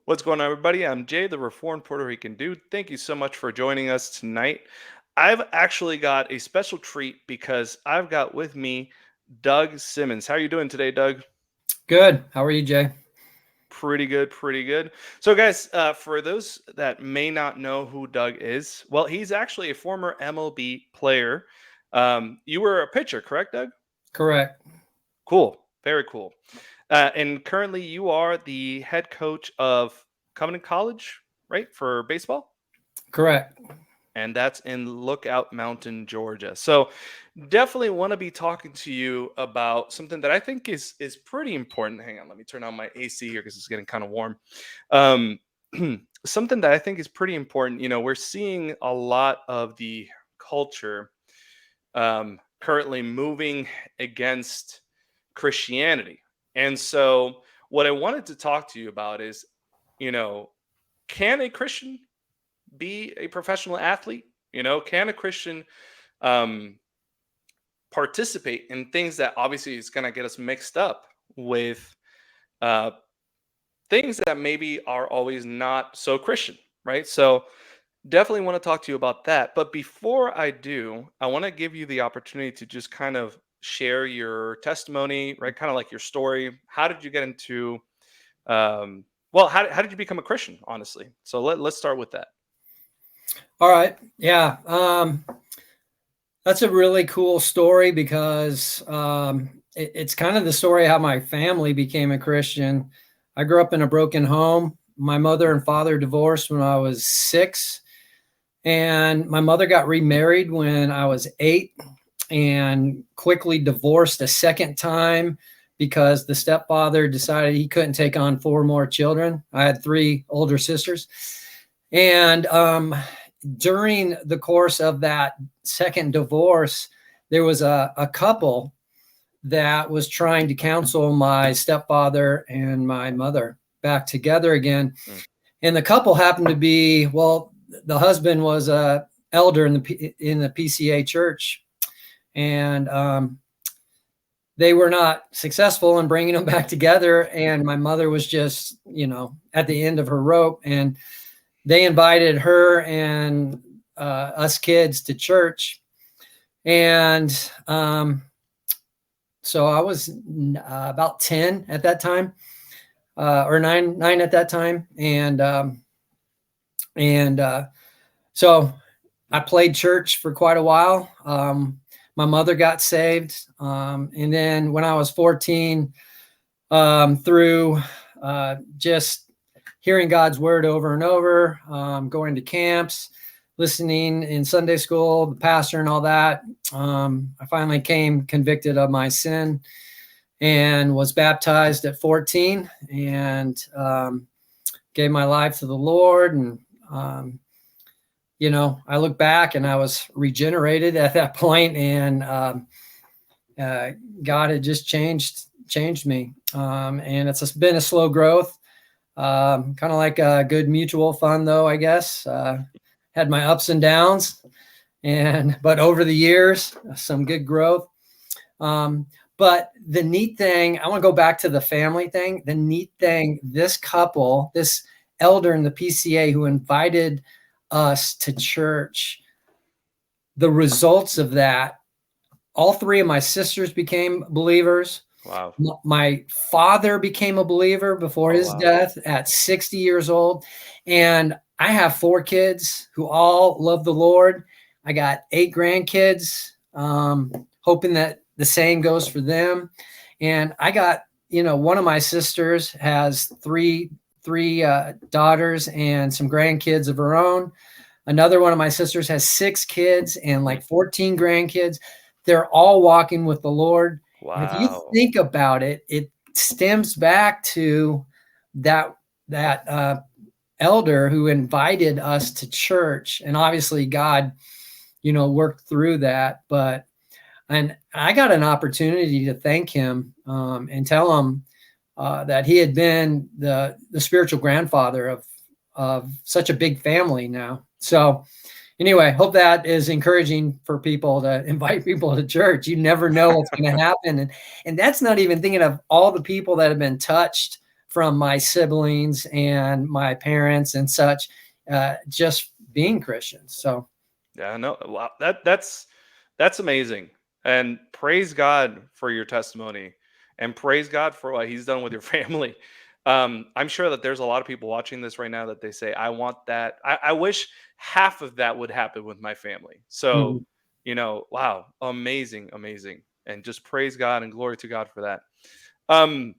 What's going on, everybody? I'm Jay, the Reformed Puerto Rican dude. Thank you so much for joining us tonight. I've actually got a special treat because I've got with me Doug Simmons. How are you doing today, Doug? Good. How are you, Jay? Pretty good, pretty good. So, guys, for those that may not know who Doug is, well, he's actually a former MLB player. You were a pitcher, correct, Doug? Correct. Cool, very cool. And currently, you are the head coach of Covenant College, right, for baseball? Correct. And that's in Lookout Mountain, Georgia. So definitely want to be talking to you about something that I think is pretty important. Hang on, let me turn on my AC here because it's getting kind of warm. Um, something that I think is pretty important. You know, we're seeing a lot of the culture currently moving against Christianity, and so what I wanted to talk to you about is, you know, can a Christian be a professional athlete? You know, can a Christian um, participate in things that obviously is going to get us mixed up with uh, things that maybe are always not so Christian, right? So definitely want to talk to you about that. But before I do, I want to give you the opportunity to just kind of share your testimony, right? Kind of like your story. How did you get into, how did you become a Christian, honestly? So let's start with that. All right. Yeah. That's a really cool story because it's kind of the story of how my family became a Christian. I grew up in a broken home. My mother and father divorced when I was 6, and my mother got remarried when I was 8 and quickly divorced a second time because the stepfather decided he couldn't take on 4 more children. I had 3 older sisters. And during the course of that second divorce, there was a couple that was trying to counsel my stepfather and my mother back together again. Mm. And the couple happened to be, well, the husband was a elder in the PCA church, and they were not successful in bringing them back together. And my mother was just, at the end of her rope, and they invited her and us kids to church. And so I was about 10 at that time, or nine at that time. And so I played church for quite a while. My mother got saved. And then when I was 14, through just hearing God's word over and over, going to camps, listening in Sunday school, the pastor and all that, I finally came convicted of my sin and was baptized at 14, and gave my life to the Lord. And, I look back and I was regenerated at that point, and God had just changed me. And it's been a slow growth. Kind of like a good mutual fund, though, I guess. Had my ups and downs, but over the years, some good growth. But the neat thing, I want to go back to the family thing. The neat thing, this couple, this elder in the PCA who invited us to church, the results of that, all 3 of my sisters became believers. Wow. My father became a believer before his death at 60 years old. And I have 4 kids who all love the Lord. I got 8 grandkids, hoping that the same goes for them. And I got, one of my sisters has three daughters and some grandkids of her own. Another one of my sisters has 6 kids and like 14 grandkids. They're all walking with the Lord. Wow. And if you think about it, it stems back to that elder who invited us to church. And obviously God, worked through that. And I got an opportunity to thank him and tell him that he had been the spiritual grandfather of such a big family now. So anyway, hope that is encouraging for people to invite people to church. You never know what's going to happen. And that's not even thinking of all the people that have been touched from my siblings and my parents and such, just being Christians. So Yeah, no, wow, that's amazing. And praise God for your testimony, and praise God for what He's done with your family. I'm sure that there's a lot of people watching this right now that they say, "I want that. I wish half of that would happen with my family." So, mhm. wow, amazing, amazing, and just praise God and glory to God for that. Um,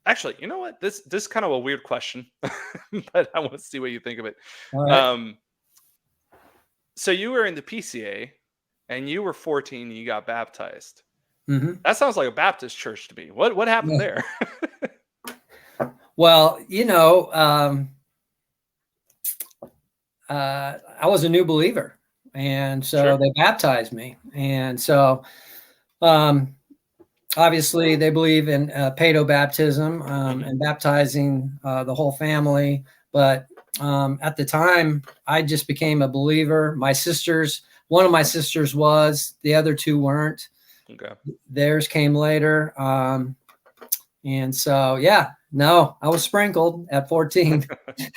Actually, you know what? This is kind of a weird question, but I want to see what you think of it. All right. Um, So you were in the PCA and you were 14 and you got baptized. Hmm. That sounds like a Baptist church to me. What happened Yeah. there? Well, I was a new believer, and so Sure. they baptized me, and so um, obviously they believe in pedo baptism, Mhm. and baptizing the whole family. But at the time, I just became a believer. One of my sisters was, the other two weren't. Okay. Theirs came later. And so, yeah, no, I was sprinkled at 14.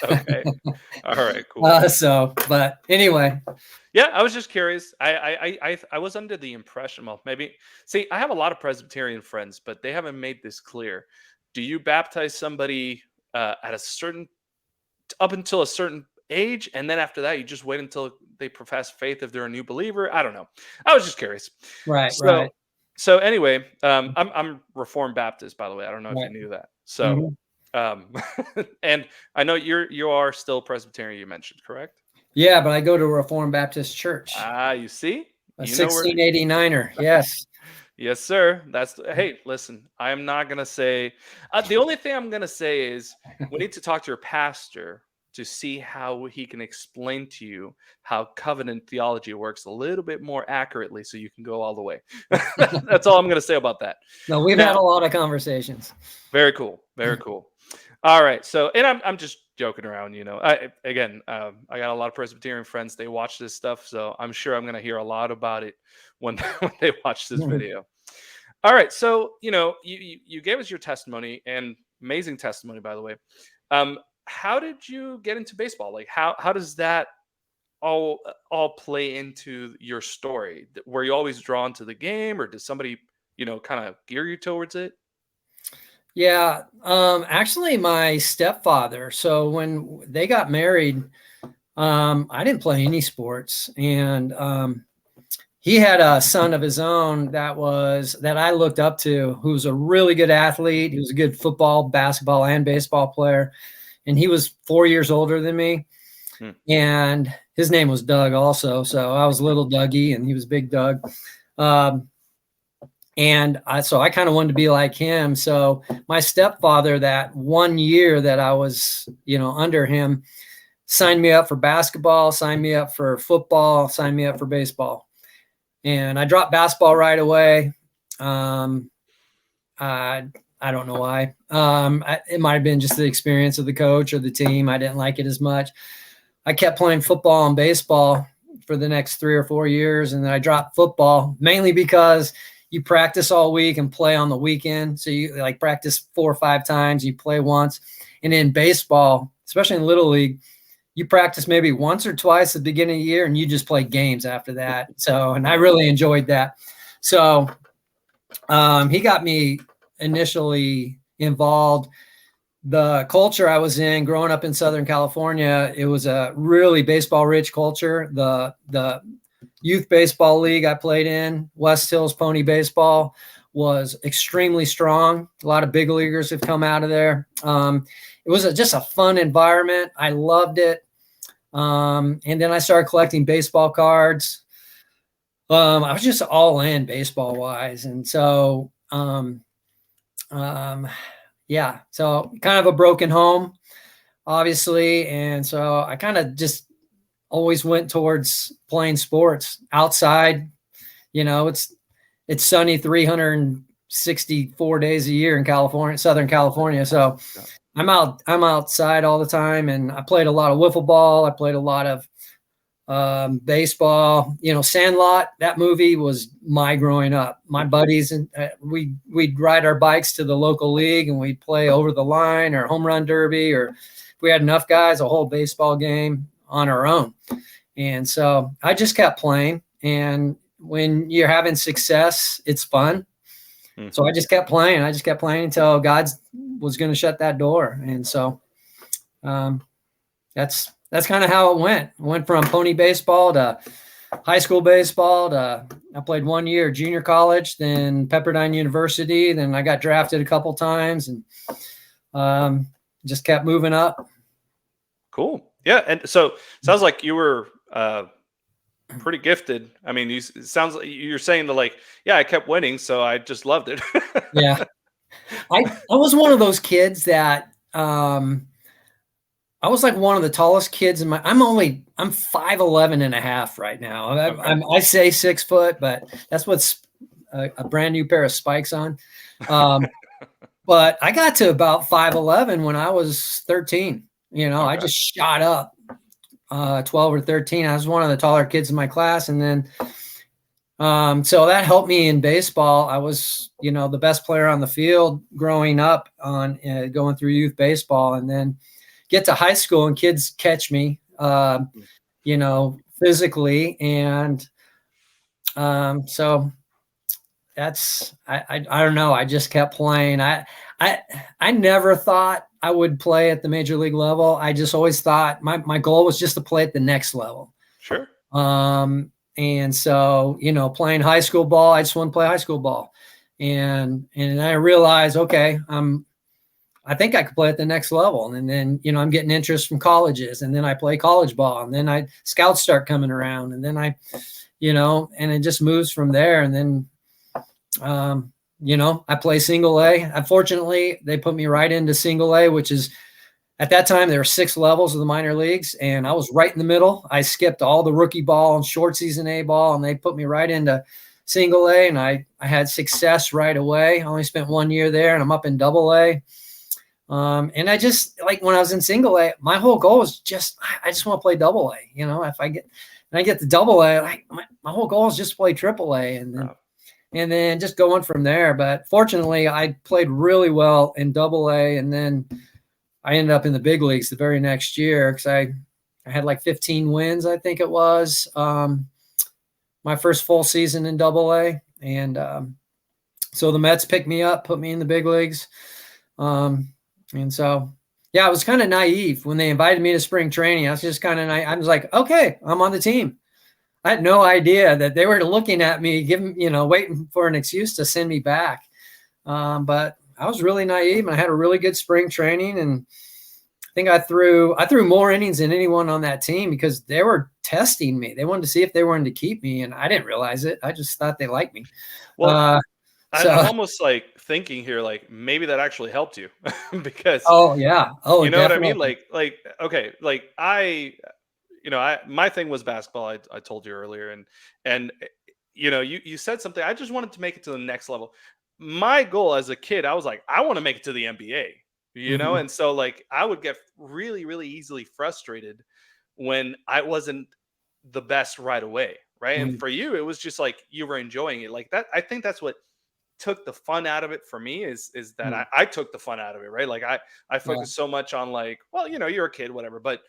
Okay. All right, cool. But anyway, Yeah, I was just curious. I was under the impression, well, maybe see, I have a lot of Presbyterian friends, but they haven't made this clear. Do you baptize somebody at a certain up until a certain age, and then after that, you just wait until they profess faith if they're a new believer? I don't know. I was just curious. right, So, right, anyway, I'm Reformed Baptist, by the way. I don't know if you right. knew that. So, Mhm. um, and I know you are still Presbyterian. You mentioned, correct? Yeah, but I go to a Reformed Baptist church, Ah, you see, a you know where. 1689er. Yes. Yes, sir. Hey, listen, I am not going to say, the only thing I'm going to say is we need to talk to your pastor to see how he can explain to you how covenant theology works a little bit more accurately so you can go all the way. That's all I'm going to say about that. No, we've had Now, a lot of conversations. very cool. Very cool. All right. So, and I'm just joking around, I got a lot of Presbyterian friends. They watch this stuff. So I'm sure I'm going to hear a lot about it when, when they watch this Mhm. video. All right, so you gave us your testimony, and amazing testimony, by the way. How did you get into baseball? Like, how does that all play into your story? Were you always drawn to the game, or did somebody kind of gear you towards it? Yeah, actually, my stepfather. So when they got married, I didn't play any sports, and he had a son of his own that I looked up to, who was a really good athlete. He was a good football, basketball, and baseball player, and he was 4 years older than me. Hmm. And his name was Doug, also. So I was little Dougie, and he was Big Doug. Um, so I kind of wanted to be like him. So my stepfather, that 1 year that I was, under him, signed me up for basketball, signed me up for football, signed me up for baseball. And I dropped basketball right away. Um, I don't know why. It might have been just the experience of the coach or the team. I didn't like it as much. I kept playing football and baseball for the next 3 or 4 years, and then I dropped football mainly because you practice all week and play on the weekend. So you like practice 4 or 5 times, you play once. And in baseball, especially in Little League, you practice maybe once or twice at the beginning of the year, and you just play games after that. So, and I really enjoyed that. So he got me initially involved. The culture I was in growing up in Southern California, it was a really baseball rich culture. The youth baseball league I played in, West Hills Pony Baseball, was extremely strong. A lot of big leaguers have come out of there. It was just a fun environment. I loved it. And then I started collecting baseball cards. I was just all in baseball wise. And so, um, yeah, so kind of a broken home, obviously. And so I kind of just always went towards playing sports outside. It's sunny 364 days a year in California, Southern California. So Yeah. I'm outside all the time, and I played a lot of wiffle ball. I played a lot of baseball, Sandlot, that movie was my growing up. My buddies and we'd ride our bikes to the local league and we'd play over the line or home run derby, or if we had enough guys, a whole baseball game on our own. And so I just kept playing. And when you're having success, it's fun. So I just kept playing. I just kept playing until God was going to shut that door. And so that's kind of how it went. I went from pony baseball to high school baseball to I played 1 year junior college, then Pepperdine University. Then I got drafted a couple times and just kept moving up. Cool. Yeah. And so sounds like you were pretty gifted. I mean, it sounds like you're saying that, like, yeah, I kept winning, so I just loved it. Yeah. I was one of those kids that I was like one of the tallest kids in my. I'm 5'11" and a half right now. I say 6 foot, but that's what's a brand new pair of spikes on. But I got to about 5'11" when I was 13. I just shot up 12 or 13. I was one of the taller kids in my class, and then so that helped me in baseball. I was the best player on the field growing up on going through youth baseball, and then get to high school and kids catch me, physically. And so that's, I don't know. I just kept playing. I never thought I would play at the major league level. I just always thought my goal was just to play at the next level. Sure. And so, playing high school ball, I just want to play high school ball. And I realized, okay, I think I could play at the next level. And then, I'm getting interest from colleges, and then I play college ball, and then scouts start coming around, and then and it just moves from there. And then, I play single A. Unfortunately, they put me right into single A, which is, at that time, there were 6 levels of the minor leagues, and I was right in the middle. I skipped all the rookie ball and short season A ball, and they put me right into single A, and I had success right away. I only spent 1 year there, and I'm up in double A. And I just, like, when I was in single A, my whole goal was I just want to play double A. If I get to double A, my whole goal is just to play triple A, and then just going from there. But fortunately, I played really well in double A, and then I ended up in the big leagues the very next year because I had like 15 wins, I think it was, my first full season in double A. And so the Mets picked me up, put me in the big leagues. And so, yeah, I was kind of naive when they invited me to spring training. I was just kind of I was like, okay, I'm on the team. I had no idea that they were looking at me, waiting for an excuse to send me back. But I was really naive, and I had a really good spring training. And I think I threw more innings than anyone on that team because they were testing me. They wanted to see if they wanted to keep me, and I didn't realize it. I just thought they liked me. Well, I'm almost like thinking here, like, maybe that actually helped you because, oh yeah, you know definitely. what I mean? Like, okay, like my thing was basketball. I told you earlier, and you said something. I just wanted to make it to the next level. My goal as a kid, I was like, I want to make it to the NBA, Mm-hmm. and so, like, I would get really, really easily frustrated when I wasn't the best right away, right? And Mm-hmm. for you, it was just like you were enjoying it, like that. I think that's what took the fun out of it for me is that I took the fun out of it, right? Like I Yeah. focused so much on, like, well, you're a kid, whatever, but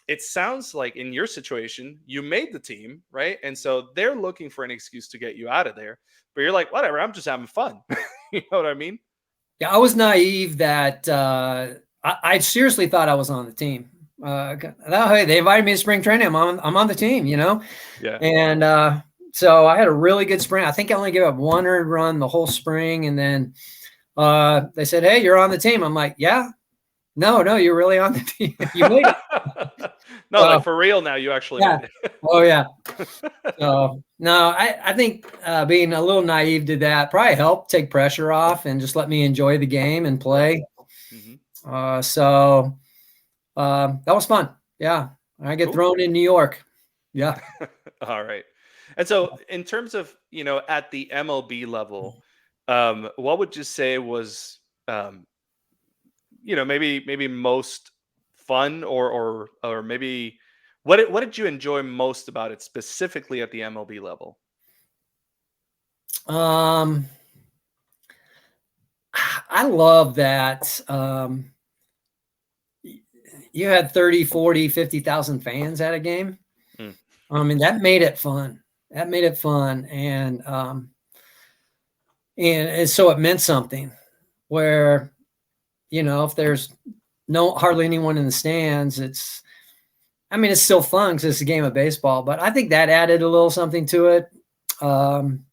it sounds like in your situation you made the team, right? And so they're looking for an excuse to get you out of there, but you're like, whatever, I'm just having fun. You know what I mean? Yeah, I was naive that I seriously thought I was on the team. Hey, they invited me to spring training. I'm on the team, Yeah. And so I had a really good spring. I think I only gave up 1 earned run the whole spring, and then they said, "Hey, you're on the team." I'm like, "Yeah, no, you're really on the team. You made it." No, like, for real now, you actually Yeah. made it. Oh yeah. So no, I think being a little naive to that probably helped take pressure off and just let me enjoy the game and Right. play. Hmm. So that was fun. Yeah. I get Cool. thrown in New York. Yeah. All right. And so, in terms of, at the MLB level, what would you say was, um, maybe most fun, or maybe What did you enjoy most about it, specifically at the MLB level? Um, I love that. You had 30, 40, 50,000 fans at a game. Mm, I mean, that made it fun. That made it fun. And so it meant something where, if there's hardly anyone in the stands, I mean, it's still fun because it's a game of baseball, but I think that added a little something to it. Um,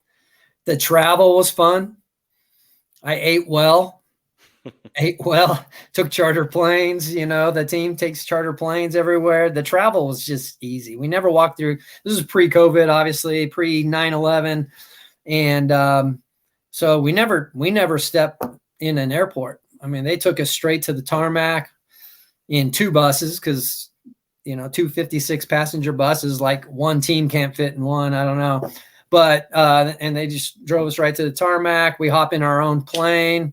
the travel was fun. I ate well. Took charter planes, the team takes charter planes everywhere. The travel was just easy. We never walked through. This is pre-COVID, obviously, pre 9/11. And so we never stepped in an airport. I mean, they took us straight to the tarmac in two buses because, 256 passenger buses, like one team can't fit in one. I don't know. But, and they just drove us right to the tarmac. We hop in our own plane.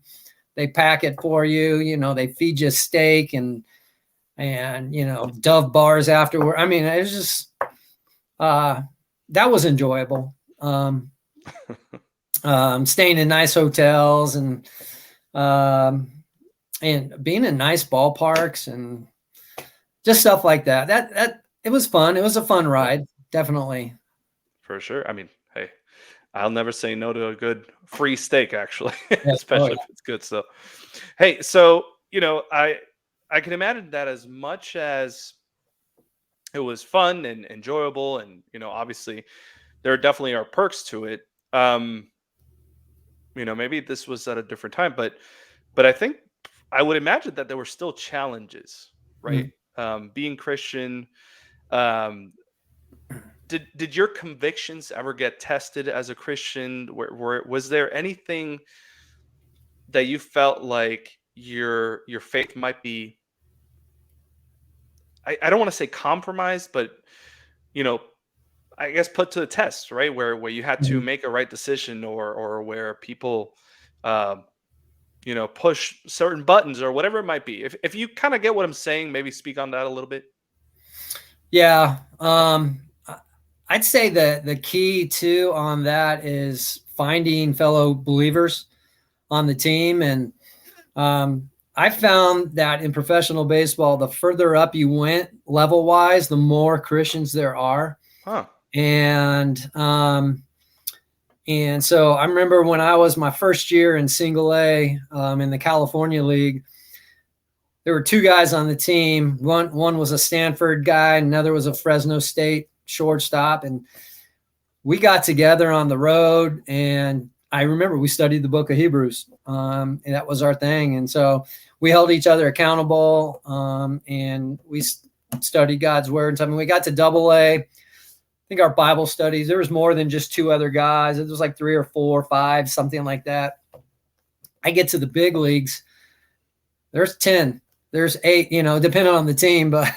They pack it for you. They feed you steak and Dove bars afterward. I mean, it was just, that was enjoyable. Staying in nice hotels and being in nice ballparks and just stuff like that. That it was fun. It was a fun ride, definitely. for sure. I mean, hey, I'll never say no to a good free steak, actually, Yeah. Oh, especially if it's good. So, hey, so I can imagine that as much as it was fun and enjoyable, and obviously there definitely are perks to it. Um, maybe this was at a different time, but I think I would imagine that there were still challenges, yeah. right? Being Christian, um, did your convictions ever get tested as a Christian? Was there anything that you felt like your faith might be? I don't want to say compromised, but you know, I guess put to the test, right? Where you had to Mhm. make a right decision, or where people, uh, push certain buttons or whatever it might be. If you kind of get what I'm saying, maybe speak on that a little bit. Yeah. I'd say the key too on that is finding fellow believers on the team. And I found that in professional baseball, the further up you went level wise, the more Christians there are. Huh. And so I remember when I was my first year in single A, in the California League, there were two guys on the team. One was a Stanford guy, another was a Fresno State shortstop. And we got together on the road, and I remember we studied the book of Hebrews. And that was our thing. And so we held each other accountable, and we studied God's word. And so, I mean, we got to double A. I think our Bible studies, there was more than just two other guys. It was like 3 or 4 or 5, something like that. I get to the big leagues. There's 10, there's 8, depending on the team. But,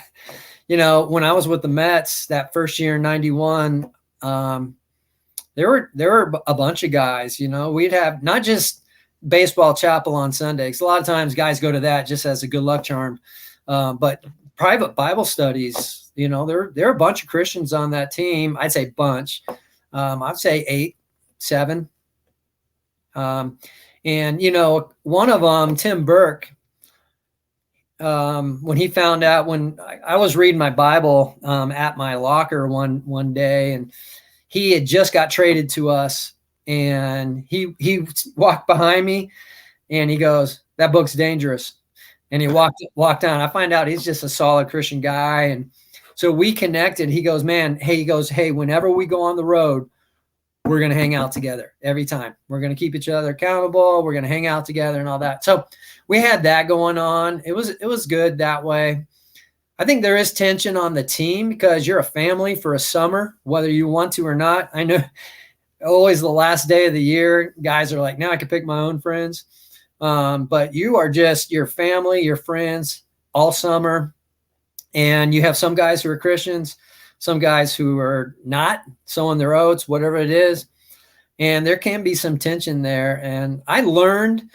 when I was with the Mets that first year in 91, there were a bunch of guys. We'd have not just baseball chapel on Sundays. A lot of times guys go to that just as a good luck charm. But private Bible studies, there are a bunch of Christians on that team. I'd say bunch. I'd say 8, 7. And one of them, Tim Burke, when he found out, when I was reading my Bible at my locker one day, and he had just got traded to us, and he walked behind me and he goes, "That book's dangerous." And he walked down. I find out he's just a solid Christian guy. And so we connected. He goes, "Hey, whenever we go on the road, we're going to hang out together every time. We're going to keep each other accountable. We're going to hang out together and all that." So we had that going on. It was good that way. I think there is tension on the team because you're a family for a summer, whether you want to or not. I know always the last day of the year, guys are like, now I can pick my own friends. But you are just your family, your friends all summer. And you have some guys who are Christians, some guys who are not, sowing their oats, whatever it is. And there can be some tension there. And I learned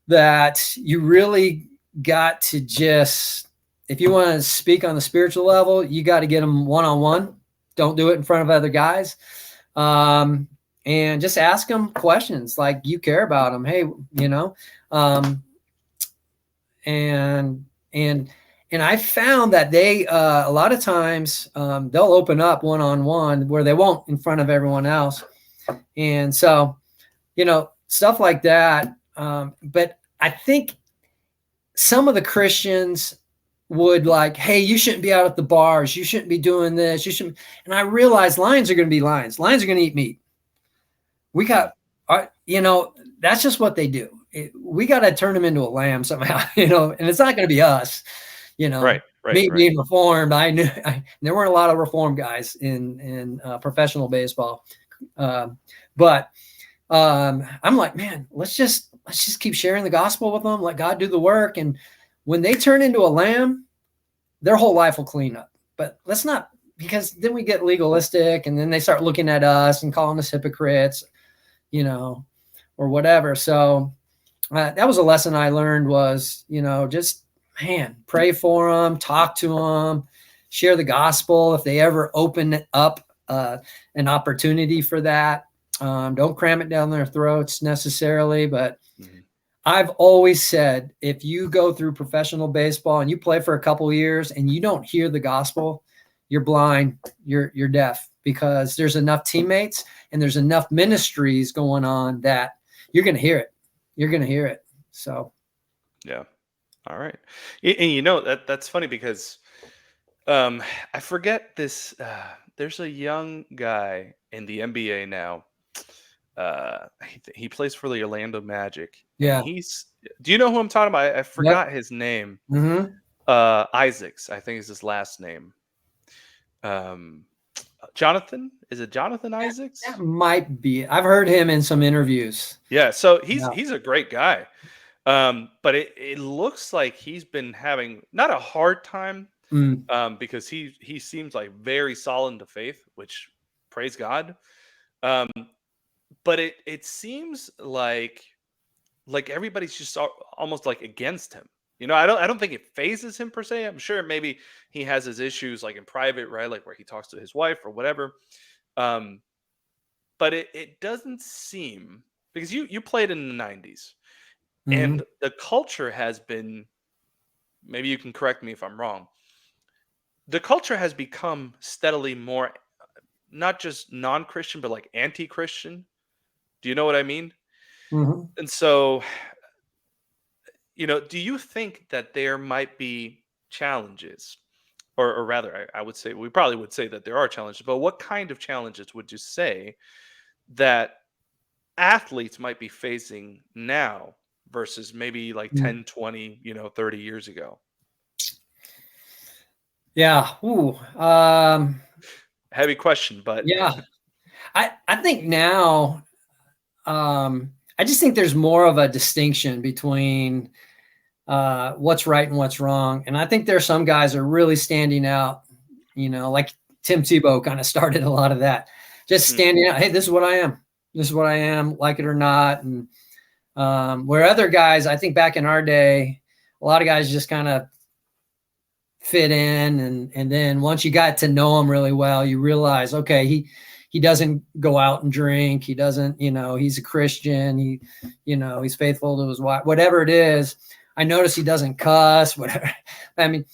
that you really got to just if you want to speak on the spiritual level, you got to get them one-on-one. Don't do it in front of other guys. And just ask them questions like you care about them. Hey, you know, and I found that they, a lot of times, they'll open up one-on-one where they won't in front of everyone else. And so, you know, stuff like that. But I think some of the Christians would like, hey, you shouldn't be out at the bars. You shouldn't be doing this. You shouldn't. And I realized lions are going to be lions. Lions are going to eat meat. We got, you know, that's just what they do. We got to turn them into a lamb somehow, you know, and it's not going to be us, you know, right. Being reformed. There weren't a lot of reformed guys in professional baseball. But I'm like, man, let's just keep sharing the gospel with them. Let God do the work. And when they turn into a lamb, their whole life will clean up. But let's not, because then we get legalistic and then they start looking at us and calling us hypocrites, you know, or whatever. So that was a lesson I learned was, you know, just, man, pray for them, talk to them, share the gospel. If they ever open up an opportunity for that, don't cram it down their throats necessarily. But I've always said, if you go through professional baseball and you play for a couple of years and you don't hear the gospel, you're blind, you're deaf, because there's enough teammates and there's enough ministries going on that you're going to hear it. You're going to hear it. So, yeah. All right. And you know, that's funny because I forget this. There's a young guy in the NBA now. He plays for the Orlando Magic. yeah. And do you know who I'm talking about? I forgot his name. Mm-hmm. Isaacs, I think is his last name. Jonathan? Is it Jonathan Isaacs? That might be. I've heard him in some interviews. Yeah, so he's a great guy. But it looks like he's been having not a hard time, because he seems like very solid in the faith, which praise God. But it seems like everybody's just almost like against him. You know, I don't think it phases him per se. I'm sure maybe he has his issues like in private, right? Like where he talks to his wife or whatever. But it doesn't seem, because you played in the 90s. And the culture has been, maybe you can correct me if I'm wrong, the culture has become steadily more, not just non-Christian, but like anti-Christian. Do you know what I mean? Mm-hmm. And so, you know, do you think that there might be challenges, or rather, I would say, we probably would say that there are challenges, but what kind of challenges would you say that athletes might be facing now versus maybe like 10, 20, 30 years ago? Yeah. Ooh. Heavy question, but yeah. I think now, I just think there's more of a distinction between what's right and what's wrong. And I think there's some guys are really standing out, you know, like Tim Tebow kind of started a lot of that, just standing out. Hey, this is what I am. This is what I am, like it or not. And where other guys, I think back in our day, a lot of guys just kind of fit in. And then once you got to know him really well, you realize, okay, he doesn't go out and drink. He doesn't, he's a Christian. He's faithful to his wife, whatever it is. I notice he doesn't cuss, whatever. I mean,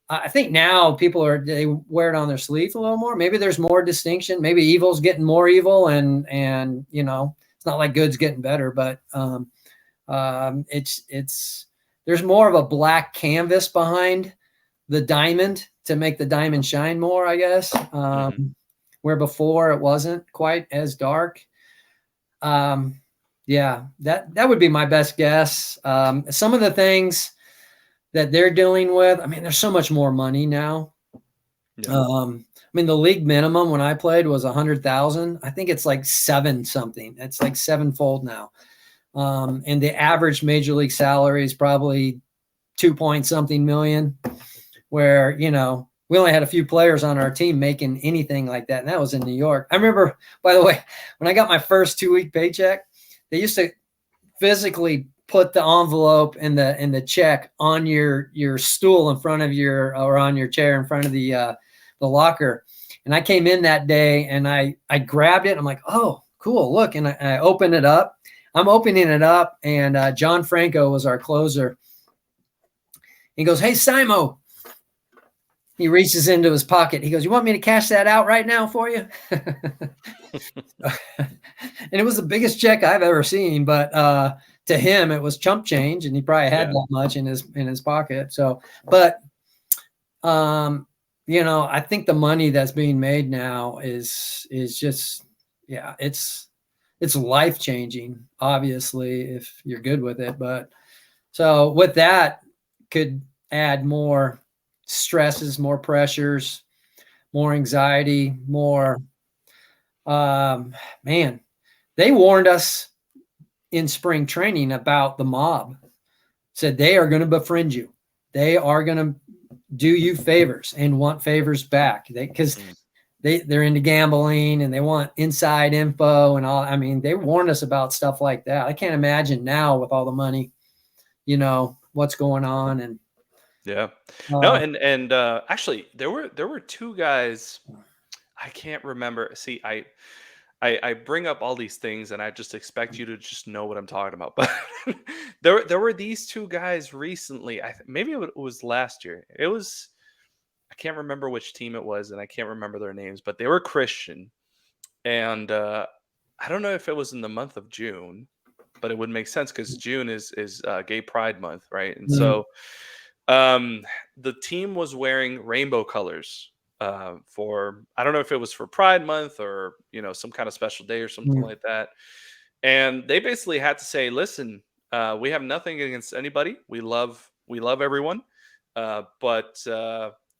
I think now they wear it on their sleeve a little more. Maybe there's more distinction. Maybe evil's getting more evil and it's not like good's getting better, but there's more of a black canvas behind the diamond to make the diamond shine more, I guess. Where before it wasn't quite as dark. Yeah, that would be my best guess. Some of the things that they're dealing with, I mean, there's so much more money now. Yeah. I mean, the league minimum when I played was 100,000. I think it's like 7 something. It's like 7-fold now. And the average major league salary is probably 2 point something million, where, we only had a few players on our team making anything like that. And that was in New York. I remember, by the way, when I got my first 2-week paycheck, they used to physically put the envelope and the check on your stool in front of or on your chair in front of the locker. And I came in that day and I grabbed it. I'm like, oh, cool. Look. And I opened it up. I'm opening it up. And John Franco was our closer. He goes, hey, Simo. He reaches into his pocket. He goes, you want me to cash that out right now for you? And it was the biggest check I've ever seen. But to him, it was chump change. And he probably had that much in his pocket. So, but, you know, I think the money that's being made now is just, it's life changing, obviously, if you're good with it. But so with that could add more stresses, more pressures, more anxiety, more, man, they warned us in spring training about the mob. Said they are going to befriend you. They are going to do you favors and want favors back. Because they're into gambling and they want inside info and all. I mean, they warned us about stuff like that. I can't imagine now with all the money, you know, what's going on. And no, and actually there were two guys. I can't remember. See, I bring up all these things and I just expect you to just know what I'm talking about. But there were these two guys recently. Maybe it was last year. I can't remember which team it was, and I can't remember their names, but they were Christian. And I don't know if it was in the month of June, but it would make sense because June is Gay Pride Month, right? And so the team was wearing rainbow colors for, I don't know if it was for Pride Month or, you know, some kind of special day or something like that. And they basically had to say, listen, we have nothing against anybody. We love everyone. But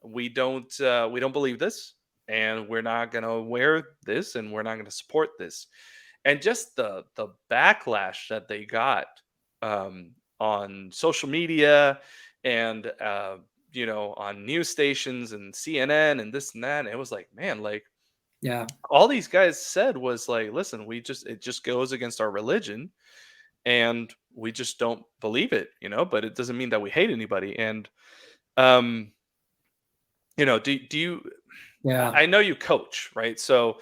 we don't believe this, and we're not going to wear this, and we're not going to support this. And just the backlash that they got on social media and you know, on news stations and CNN and this and that. And it was like, man, like, all these guys said was like, listen, it just goes against our religion and we just don't believe it, you know, but it doesn't mean that we hate anybody. And, you know, do you, I know you coach, right? So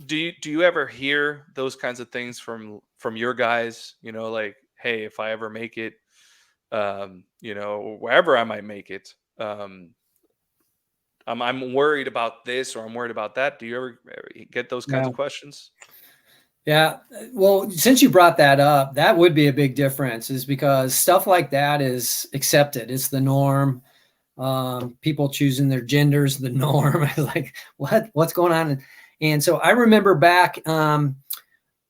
do you ever hear those kinds of things from your guys, you know, like, hey, if I ever make it, you know, wherever I might make it, I'm worried about this or I'm worried about that. Do you ever get those kinds of questions? Yeah. Well, since you brought that up, that would be a big difference, is because stuff like that is accepted. It's the norm. People choosing their genders, the norm. Like, what's going on? And so I remember back,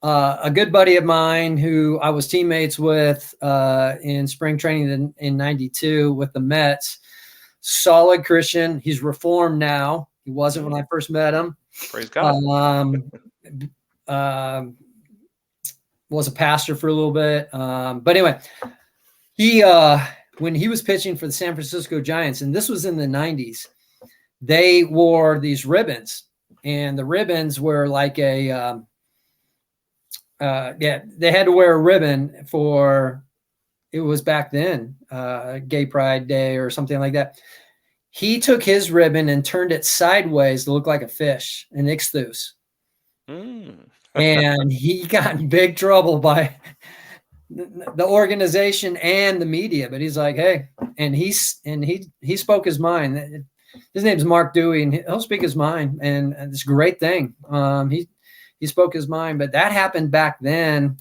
a good buddy of mine who I was teammates with in spring training in 92 with the Mets, solid Christian. He's reformed now. He wasn't when I first met him. Praise God. Was a pastor for a little bit. But anyway, he when he was pitching for the San Francisco Giants, and this was in the 90s, they wore these ribbons, and the ribbons were like a they had to wear a ribbon for, it was back then, Gay Pride Day or something like that. He took his ribbon and turned it sideways to look like a fish, an ichthus. And he got in big trouble by the organization and the media. But he's like, hey, and he spoke his mind. His name's Mark Dewey, and he'll speak his mind, and it's a great thing. He spoke his mind, but that happened back then.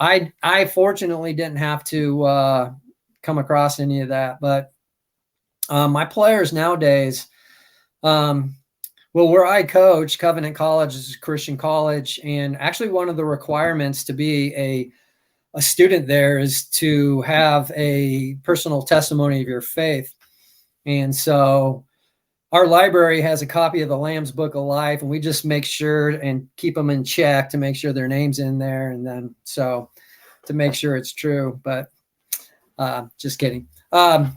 I fortunately didn't have to come across any of that, but my players nowadays, well, where I coach, Covenant College is a Christian college, and actually one of the requirements to be a student there is to have a personal testimony of your faith. And so our library has a copy of the Lamb's Book of Life, and we just make sure and keep them in check to make sure their name's in there. And then, so to make sure it's true, but just kidding. Well,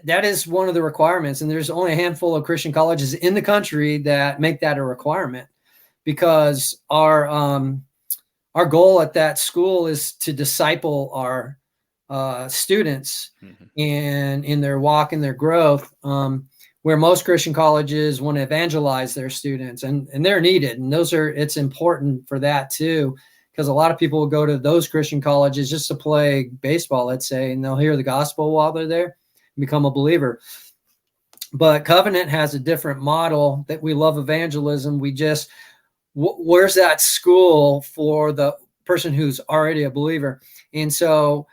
that is one of the requirements. And there's only a handful of Christian colleges in the country that make that a requirement, because our our goal at that school is to disciple our students Hmm. and in their walk and their growth. Where most Christian colleges want to evangelize their students, and they're needed, and it's important for that too, because a lot of people will go to those Christian colleges just to play baseball, let's say, and they'll hear the gospel while they're there and become a believer. But Covenant has a different model that we love evangelism. We just, where's that school for the person who's already a believer? And so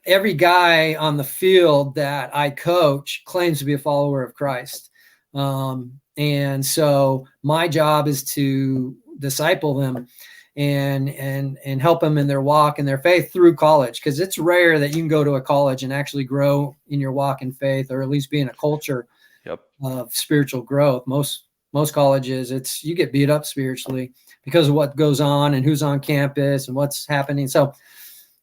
every guy on the field that I coach claims to be a follower of Christ. And so my job is to disciple them and help them in their walk and their faith through college, because it's rare that you can go to a college and actually grow in your walk in faith, or at least be in a culture Yep. of spiritual growth. Most colleges, you get beat up spiritually because of what goes on and who's on campus and what's happening. So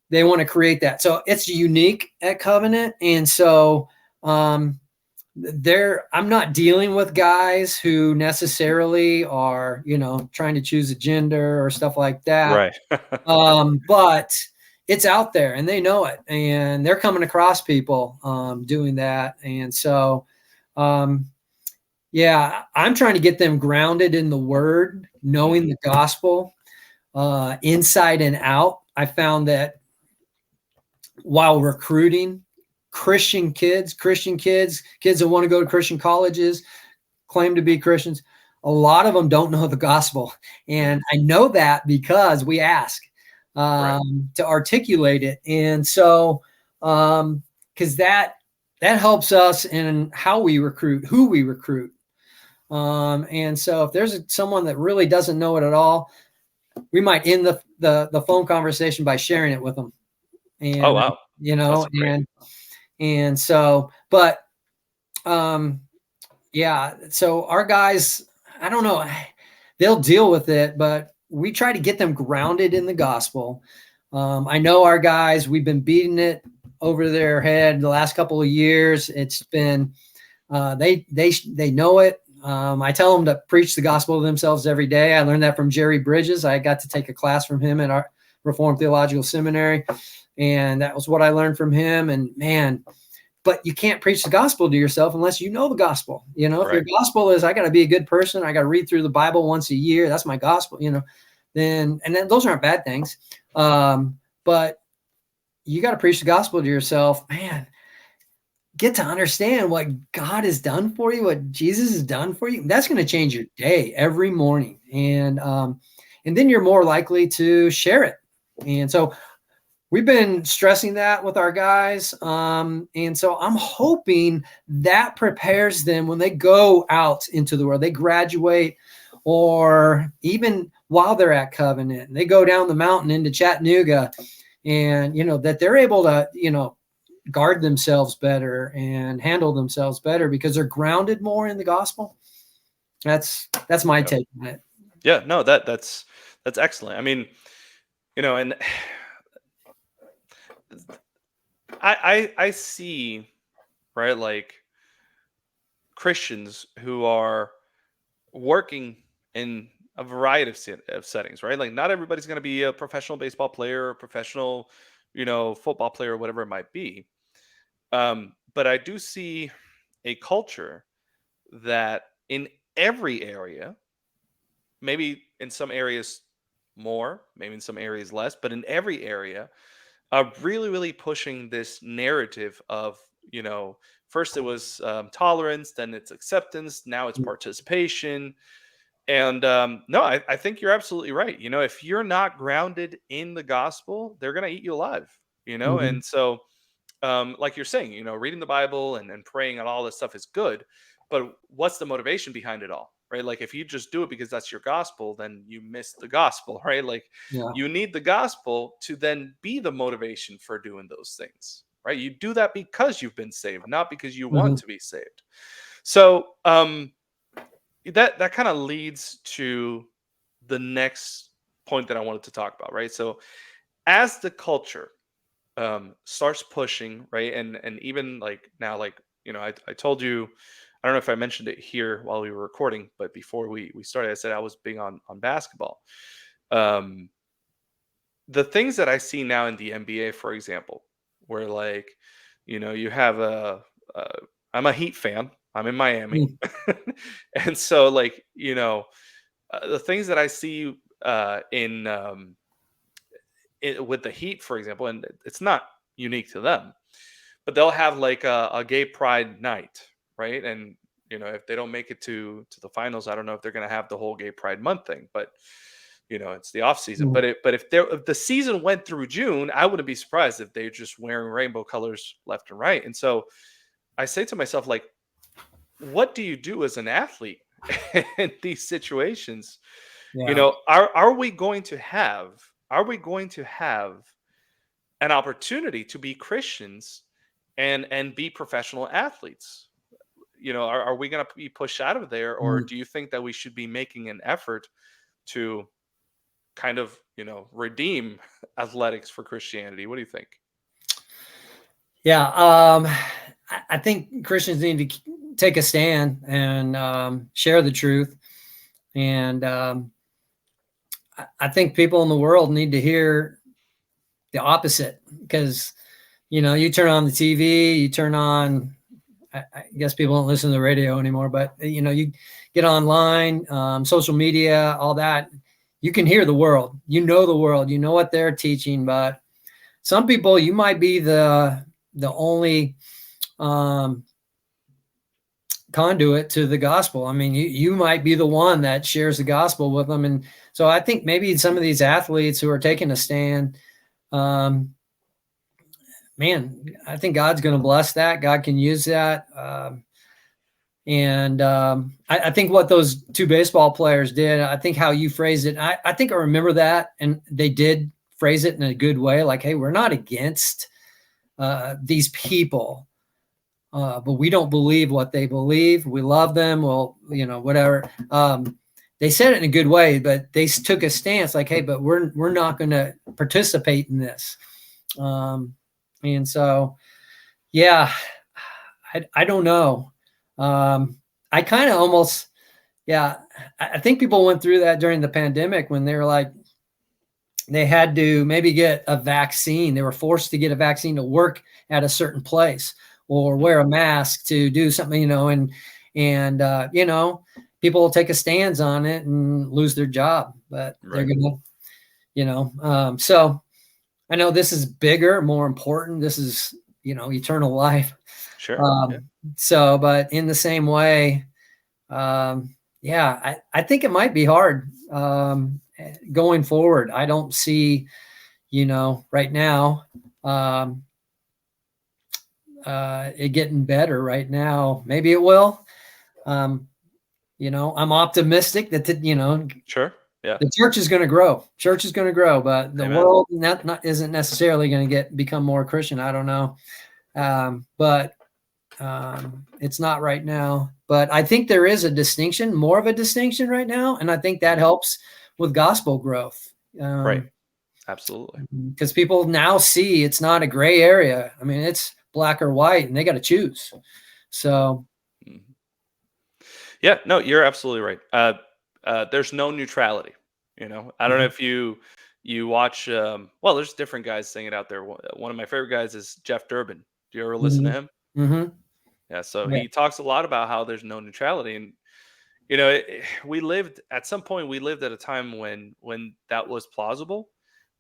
they want to create that. So it's unique at Covenant. And so I'm not dealing with guys who necessarily are, trying to choose a gender or stuff like that. Right. But it's out there and they know it, and they're coming across people doing that. And so, yeah, I'm trying to get them grounded in the word, knowing the gospel inside and out. I found that while recruiting Christian kids that want to go to Christian colleges, claim to be Christians, a lot of them don't know the gospel. And I know that because we ask Right. to articulate it. And so, because that helps us in how we recruit, who we recruit. And so if there's someone that really doesn't know it at all, we might end the phone conversation by sharing it with them. Oh, And, wow. That's great. and so, but, yeah, so our guys, I don't know, they'll deal with it, but we try to get them grounded in the gospel. I know our guys, we've been beating it over their head the last couple of years. It's been, they know it. I tell them to preach the gospel to themselves every day. I learned that from Jerry Bridges. I got to take a class from him at our Reformed Theological Seminary, and that was what I learned from him. And man, but you can't preach the gospel to yourself unless you know the gospel. If Right. your gospel is, I got to be a good person, I got to read through the Bible once a year, that's my gospel, then those aren't bad things. But you got to preach the gospel to yourself, man. Get to understand what God has done for you, what Jesus has done for you. That's going to change your day every morning. And then you're more likely to share it. And so we've been stressing that with our guys. And so I'm hoping that prepares them when they go out into the world, they graduate, or even while they're at Covenant, they go down the mountain into Chattanooga, and, that they're able to, guard themselves better and handle themselves better because they're grounded more in the gospel. That's my take on it. Yeah, no, that's excellent. I mean, and I see, right, like Christians who are working in a variety of settings, right? Like not everybody's going to be a professional baseball player or professional, football player or whatever it might be. But I do see a culture that in every area, maybe in some areas more, maybe in some areas less, but in every area, really, really pushing this narrative of, first it was tolerance, then it's acceptance, now it's participation. And no, I think you're absolutely right. If you're not grounded in the gospel, they're going to eat you alive, Mhm. and so like you're saying, reading the Bible and praying and all this stuff is good, but what's the motivation behind it all, right? Like if you just do it because that's your gospel, then you miss the gospel, right? Like Yeah. you need the gospel to then be the motivation for doing those things, right? You do that because you've been saved, not because you want Mhm. to be saved. So that kind of leads to the next point that I wanted to talk about, right? So as the culture starts pushing, right, and even like now, like I told you, I don't know if I mentioned it here while we were recording, but before we started, I said I was big on basketball. um the things that I see now in the NBA, for example, where like, you have a I'm a Heat fan. I'm in Miami, Mm, and so like, the things that I see with the Heat, for example, and it's not unique to them, but they'll have like a gay pride night, right? And if they don't make it to the finals, I don't know if they're going to have the whole gay pride month thing, but it's the off season. mm, But if the season went through June, I wouldn't be surprised if they're just wearing rainbow colors left and right. And so I say to myself, like, what do you do as an athlete in these situations? yeah. Are we going to have an opportunity to be Christians and be professional athletes? Are we going to be pushed out of there, or Mm. do you think that we should be making an effort to kind of redeem athletics for Christianity? What do you think? Yeah. I think Christians need to take a stand and share the truth. And I think people in the world need to hear the opposite, because, you turn on the TV, you turn on, I guess people don't listen to the radio anymore, but, you get online, social media, all that. You can hear the world, the world, what they're teaching. But some people, you might be the only conduit to the gospel. I mean, you might be the one that shares the gospel with them. And so I think maybe some of these athletes who are taking a stand, man, I think God's going to bless that. God can use that. And I think what those two baseball players did, I think how you phrased it, I think I remember that. And they did phrase it in a good way. Like, hey, we're not against these people. But we don't believe what they believe. We love them. Well, whatever. They said it in a good way, but they took a stance like, hey, but we're not going to participate in this. And so, yeah, I don't know. I kind of almost, yeah, I think people went through that during the pandemic when they were like, they had to maybe get a vaccine. They were forced to get a vaccine to work at a certain place, or wear a mask to do something, and people will take a stance on it and lose their job, but they're Right. gonna, so I know this is bigger, more important. This is, eternal life. Sure. Yeah. Um, so, but in the same way, yeah, I think it might be hard going forward. I don't see, right now, it getting better right now. Maybe it will. I'm optimistic that Sure. Yeah. the church is going to grow. Church is going to grow, but the Amen. world isn't necessarily going to become more Christian. I don't know, but it's not right now. But I think there is a distinction, more of a distinction right now, and I think that helps with gospel growth. Right. Absolutely. Because people now see it's not a gray area. I mean, it's black or white, and they got to choose. So, Mhm. Yeah. No, you're absolutely right. There's no neutrality. I don't know if you watch. Well, there's different guys saying it out there. One of my favorite guys is Jeff Durbin. Do you ever listen to mhm, him? mhm, Yeah. So yeah, he talks a lot about how there's no neutrality, and we lived at some point. We lived at a time when that was plausible,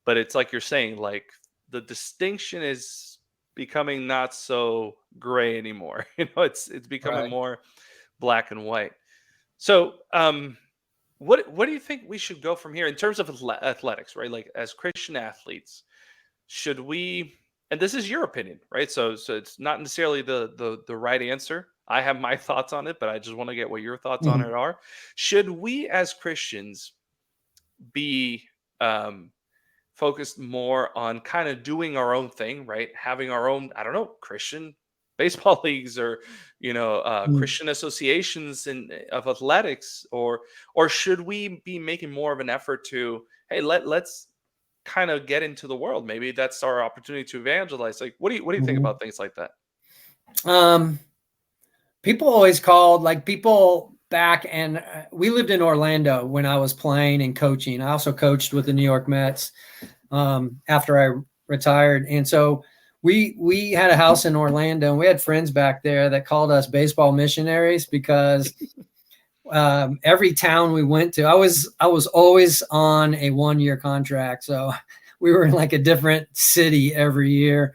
but it's like you're saying, like the distinction is becoming not so gray anymore. It's becoming right. more black and white. So, what do you think we should go from here in terms of athletics, right? Like as Christian athletes, should we? And this is your opinion, right? So it's not necessarily the right answer. I have my thoughts on it, but I just want to get what your thoughts on Mhm, it are. Should we as Christians be focused more on kind of doing our own thing, right? Having our own, I don't know, Christian baseball leagues, or mhm. Christian associations of athletics, or should we be making more of an effort to, hey, let's kind of get into the world? Maybe that's our opportunity to evangelize. Like, what do you think Mhm. about things like that? Um, People always called, like, people back, and we lived in Orlando when I was playing and coaching. I also coached with the New York Mets. after I retired. And so we had a house in Orlando, and we had friends back there that called us baseball missionaries because every town we went to, I was always on a 1-year contract. So we were in like a different city every year.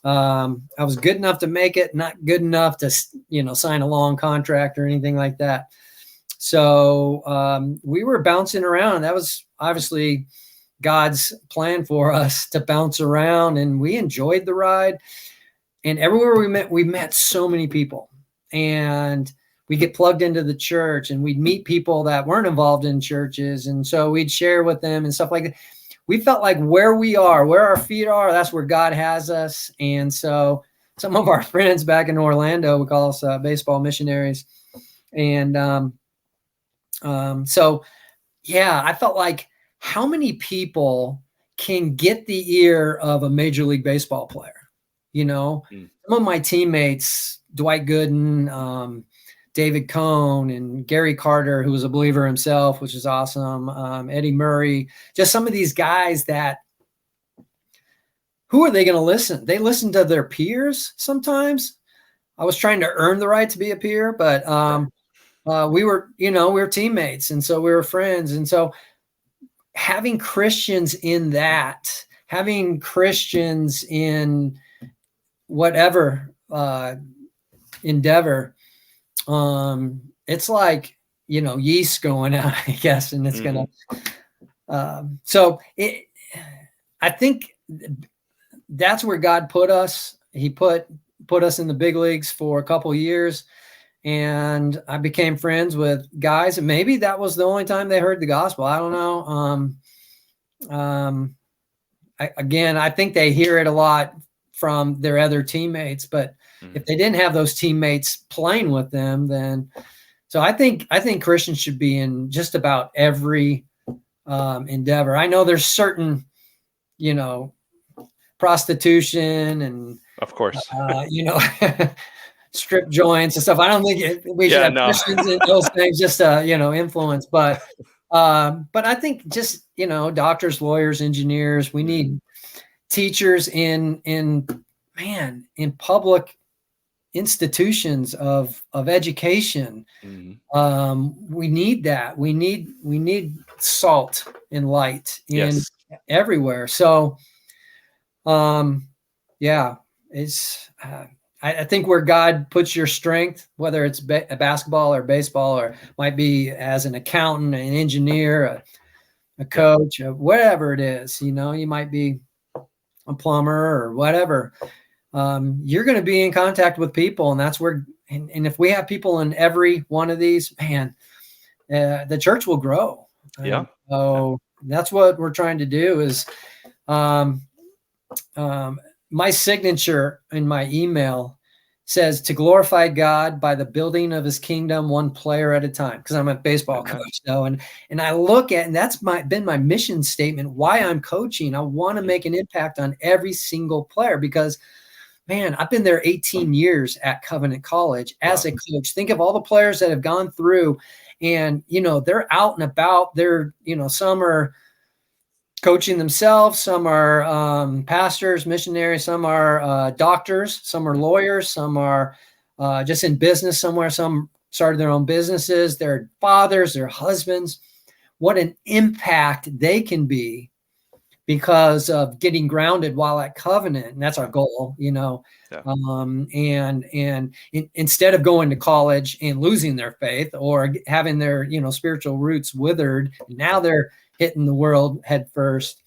I was good enough to make it, not good enough to, sign a long contract or anything like that. So we were bouncing around. That was obviously God's plan for us to bounce around, and we enjoyed the ride. And everywhere we met so many people, and we get plugged into the church, and we'd meet people that weren't involved in churches. And so we'd share with them and stuff like that. We felt like where we are, where our feet are, that's where God has us. And so some of our friends back in Orlando, we call us baseball missionaries. And so, yeah, I felt like, how many people can get the ear of a Major League Baseball player? Some of my teammates, Dwight Gooden, David Cohn, and Gary Carter, who was a believer himself, which is awesome. Eddie Murray, just some of these guys that, who are they going to listen? They listen to their peers sometimes. I was trying to earn the right to be a peer, but we were teammates. And so we were friends. And so having Christians in that, having Christians in whatever endeavor, it's like, yeast going out, I guess, and it's going to, I think that's where God put us. He put us in the big leagues for a couple of years, and I became friends with guys, and maybe that was the only time they heard the gospel. I don't know. I think they hear it a lot from their other teammates, but if they didn't have those teammates playing with them, then, so I think Christians should be in just about every endeavor. I know there's certain, prostitution and, of course, strip joints and stuff. I don't think we should have Christians in those things, just influence. But I think just, doctors, lawyers, engineers, we need teachers in public institutions of education. We need that. We need salt and light everywhere. So, it's, I think where God puts your strength, whether it's basketball or baseball, or might be as an accountant, an engineer, a coach, whatever it is, you might be a plumber or whatever. You're going to be in contact with people, and that's where, and if we have people in every one of these, man, the church will grow. So that's what we're trying to do is, my signature in my email says to glorify God by the building of his kingdom, one player at a time. Cause I'm a baseball coach now. And I look at, and that's been my mission statement, why I'm coaching. I want to make an impact on every single player because, man, I've been there 18 years at Covenant College as a coach. Think of all the players that have gone through, and, they're out and about. They're, some are coaching themselves, some are pastors, missionaries, some are doctors, some are lawyers, some are just in business somewhere, some started their own businesses, they're fathers, they're husbands. What an impact they can be because of getting grounded while at Covenant. And that's our goal, and instead of going to college and losing their faith or having their, spiritual roots withered, now they're hitting the world head first.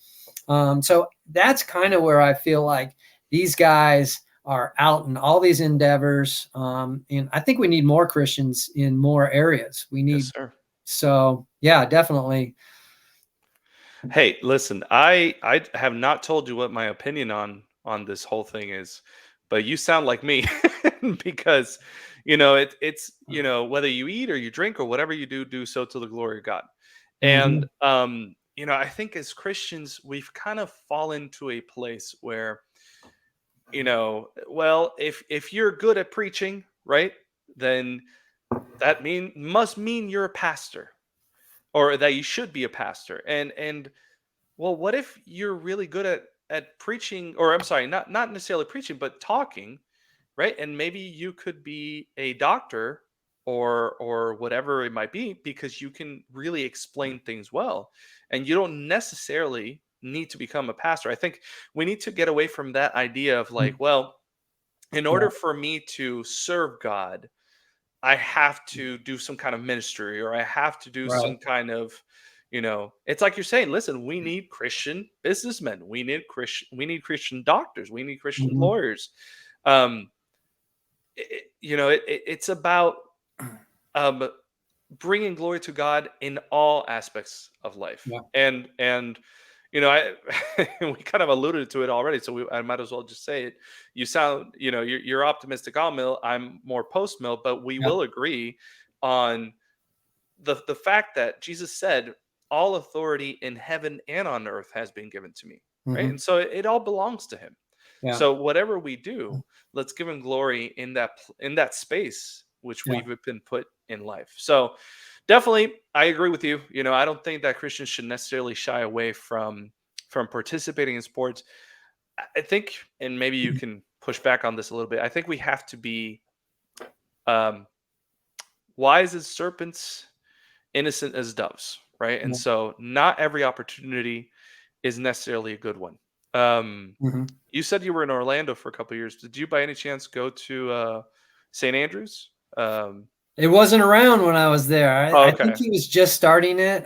So that's kind of where I feel like these guys are out in all these endeavors. And I think we need more Christians in more areas. We need, so yeah, definitely. Hey, listen, I have not told you what my opinion on this whole thing is, but you sound like me because it's whether you eat or you drink or whatever you do so to the glory of God. And I think as Christians we've kind of fallen to a place where well, if you're good at preaching, right, then that must mean you're a pastor or that you should be a pastor. And Well, what if you're really good at preaching, or I'm sorry, not necessarily preaching, but talking, right? And maybe you could be a doctor or whatever it might be because you can really explain things well. And you don't necessarily need to become a pastor. I think we need to get away from that idea of like, Mm. well, in Yeah, order for me to serve God, I have to do some kind of ministry or I have to do right. some kind of, it's like you're saying, listen, we need Christian businessmen, we need Christian doctors, we need Christian Mhm. lawyers. Um, it's about um, bringing glory to God in all aspects of life. Yeah. And I we kind of alluded to it already, so I might as well just say it. You sound, you're optimistic on mill. I'm more post mill, but we Yeah. will agree on the fact that Jesus said, "All authority in heaven and on earth has been given to me." Right, Mhm. and so it all belongs to Him. Yeah. So whatever we do, let's give Him glory in that space which Yeah. we've been put in life. So definitely, I agree with you. I don't think that Christians should necessarily shy away from participating in sports. I think, and maybe you can push back on this a little bit. I think we have to be um, wise as serpents, innocent as doves, right? And Yeah. so, not every opportunity is necessarily a good one. Um, Mhm. you said you were in Orlando for a couple of years. Did you, by any chance, go to St. Andrews? It wasn't around when I was there. Oh, I think okay, he was just starting it.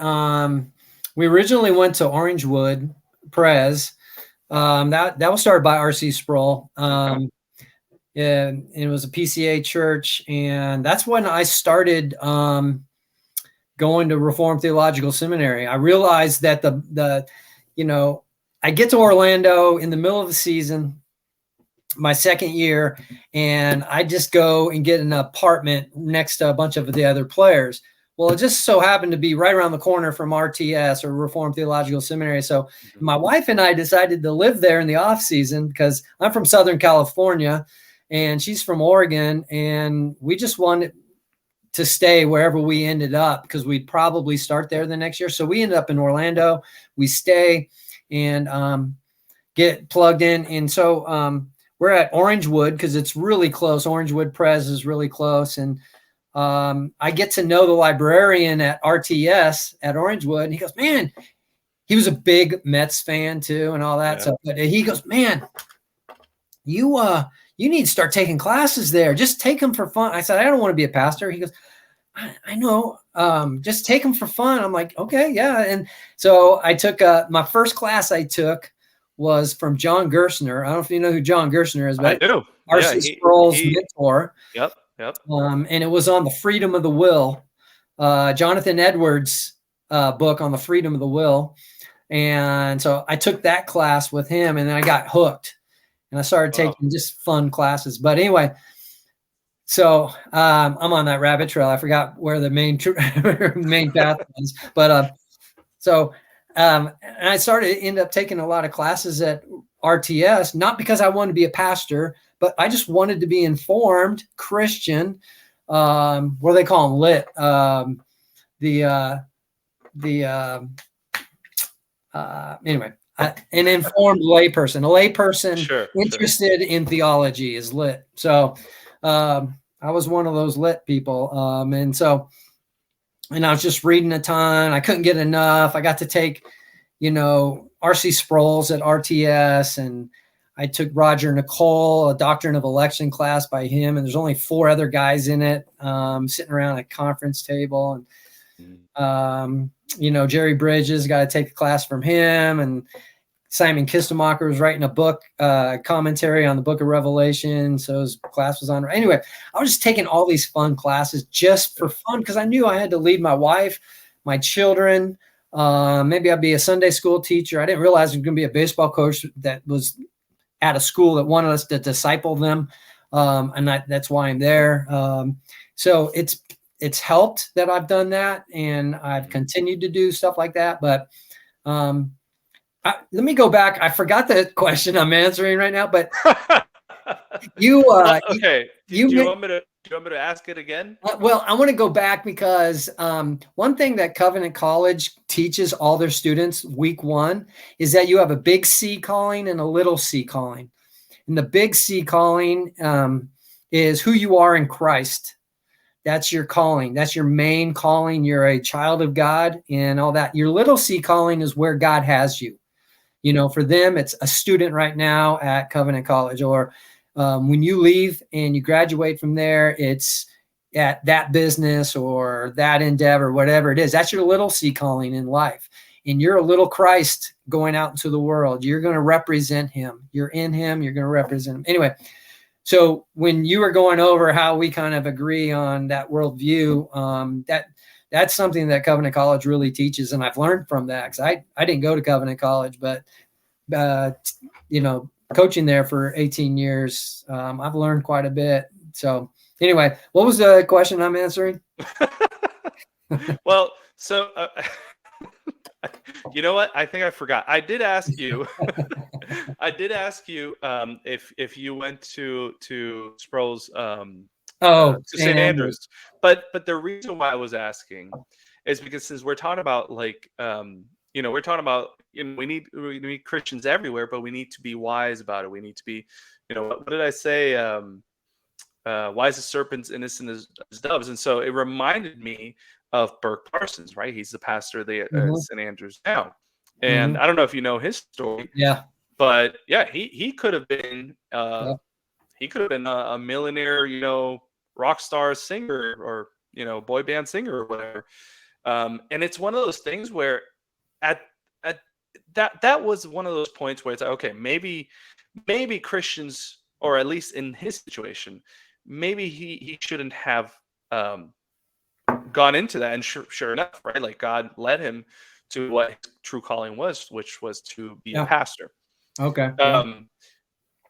We originally went to Orangewood Prez. That was started by R.C. Sproul. okay, And it was a PCA church, and that's when I started going to Reformed Theological Seminary. I realized that you know, I get to Orlando in the middle of the season, my second year, and I just go and get an apartment next to a bunch of the other players. Well, it just so happened to be right around the corner from RTS, or Reformed Theological Seminary. So mhm, my wife and I decided to live there in the off season because I'm from Southern California and she's from Oregon, and we just wanted to stay wherever we ended up because we'd probably start there the next year. So we ended up in Orlando. We stay and get plugged in. And so we're at Orangewood because it's really close. Orangewood Press is really close. And I get to know the librarian at RTS at Orangewood. And he goes, man, he was a big Mets fan too and all that. yeah, So but he goes, man, you need to start taking classes there. Just take them for fun. I said, I don't want to be a pastor. He goes, I know. Just take them for fun. I'm like, okay, yeah. And so I took my first class I took was from John Gerstner. I don't know if you know who John Gerstner is, I but do. Yeah, R.C. Sproul's he, mentor. yep, yep. And it was on the freedom of the will, Jonathan Edwards' book on the freedom of the will. And so I took that class with him, and then I got hooked, and I started Wow. taking just fun classes. But anyway, so I'm on that rabbit trail. I forgot where the main path was, but so and I ended up taking a lot of classes at RTS, not because I wanted to be a pastor, but I just wanted to be informed Christian. What do they call them? Lit. The anyway, an informed layperson, a layperson Sure, sure. interested in theology is lit. So I was one of those lit people. And I was just reading a ton. I couldn't get enough. I got to take, R.C. Sproul's at RTS, and I took Roger Nicole, a Doctrine of Election class by him. And there's only 4 other guys in it, sitting around a conference table. And Mhm. Jerry Bridges, got to take a class from him, and Simon Kistemacher was writing a book, commentary on the book of Revelation. So his class was on. Anyway, I was just taking all these fun classes just for fun because I knew I had to lead my wife, my children. Maybe I'd be a Sunday school teacher. I didn't realize I was going to be a baseball coach that was at a school that wanted us to disciple them. And that's why I'm there. So it's helped that I've done that, and I've Mhm. continued to do stuff like that. But let me go back. I forgot the question I'm answering right now, but you, Well, uh, you, okay. Do you, you men- want me to you want me to ask it again? Well, I want to go back because one thing that Covenant College teaches all their students week 1 is that you have a big C calling and a little C calling. And the big C calling is who you are in Christ. That's your calling. That's your main calling. You're a child of God and all that. Your little C calling is where God has you. You know, for them, it's a student right now at Covenant College, or when you leave and you graduate from there, it's at that business or that endeavor, whatever it is. That's your little C calling in life. And you're a little Christ going out into the world. You're going to represent him. You're in him. You're going to represent him. Anyway, so when you were going over how we kind of agree on that worldview, that's something that Covenant College really teaches. And I've learned from that, because I didn't go to Covenant College, but, you know, coaching there for 18 years, I've learned quite a bit. So anyway, what was the question I'm answering? Well, so you know what? I think I forgot. I did ask you. I did ask you if you went to Sproul's to St. Andrews, but the reason why I was asking is because since we're talking about like you know, we're talking about, you know, we need Christians everywhere, but we need to be wise about it. We need to be, you know, what did I say? Wise as serpents, innocent as doves. And so it reminded me of Burke Parsons, right? He's the pastor there at St. Andrews now. And I don't know if you know his story. Yeah. But yeah, he could have been he could have been a millionaire, you know, rock star singer, or, you know, boy band singer or whatever. And it's one of those things where at that was one of those points where it's like, okay, maybe Christians, or at least in his situation, maybe he shouldn't have gone into that. And sure enough, right? Like God led him to what his true calling was, which was to be a pastor. Okay.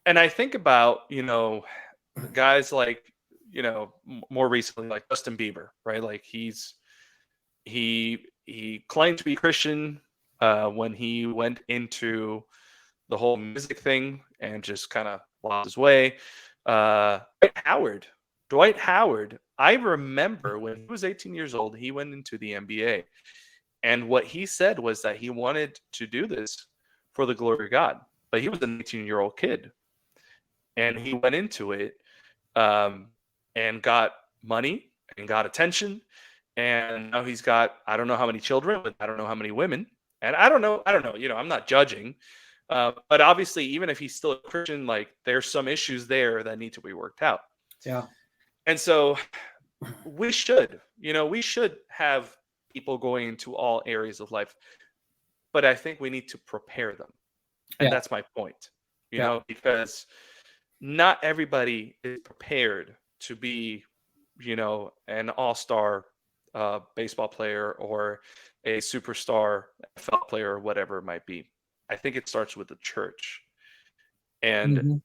And I think about, you know, guys like, you know, more recently, like Justin Bieber, right? Like he claimed to be Christian when he went into the whole music thing and just kind of lost his way. Dwight Howard, I remember when he was 18 years old, he went into the NBA. And what he said was that he wanted to do this for the glory of God. But he was an 18-year-old kid. And he went into it and got money and got attention. And now he's got, I don't know how many children, but I don't know how many women. And I don't know, you know, I'm not judging. But obviously, even if he's still a Christian, like there's some issues there that need to be worked out. Yeah. And so we should have people going into all areas of life. But I think we need to prepare them. And that's my point, you know, because not everybody is prepared to be, you know, an all-star baseball player or a superstar NFL player or whatever it might be. I think it starts with the church and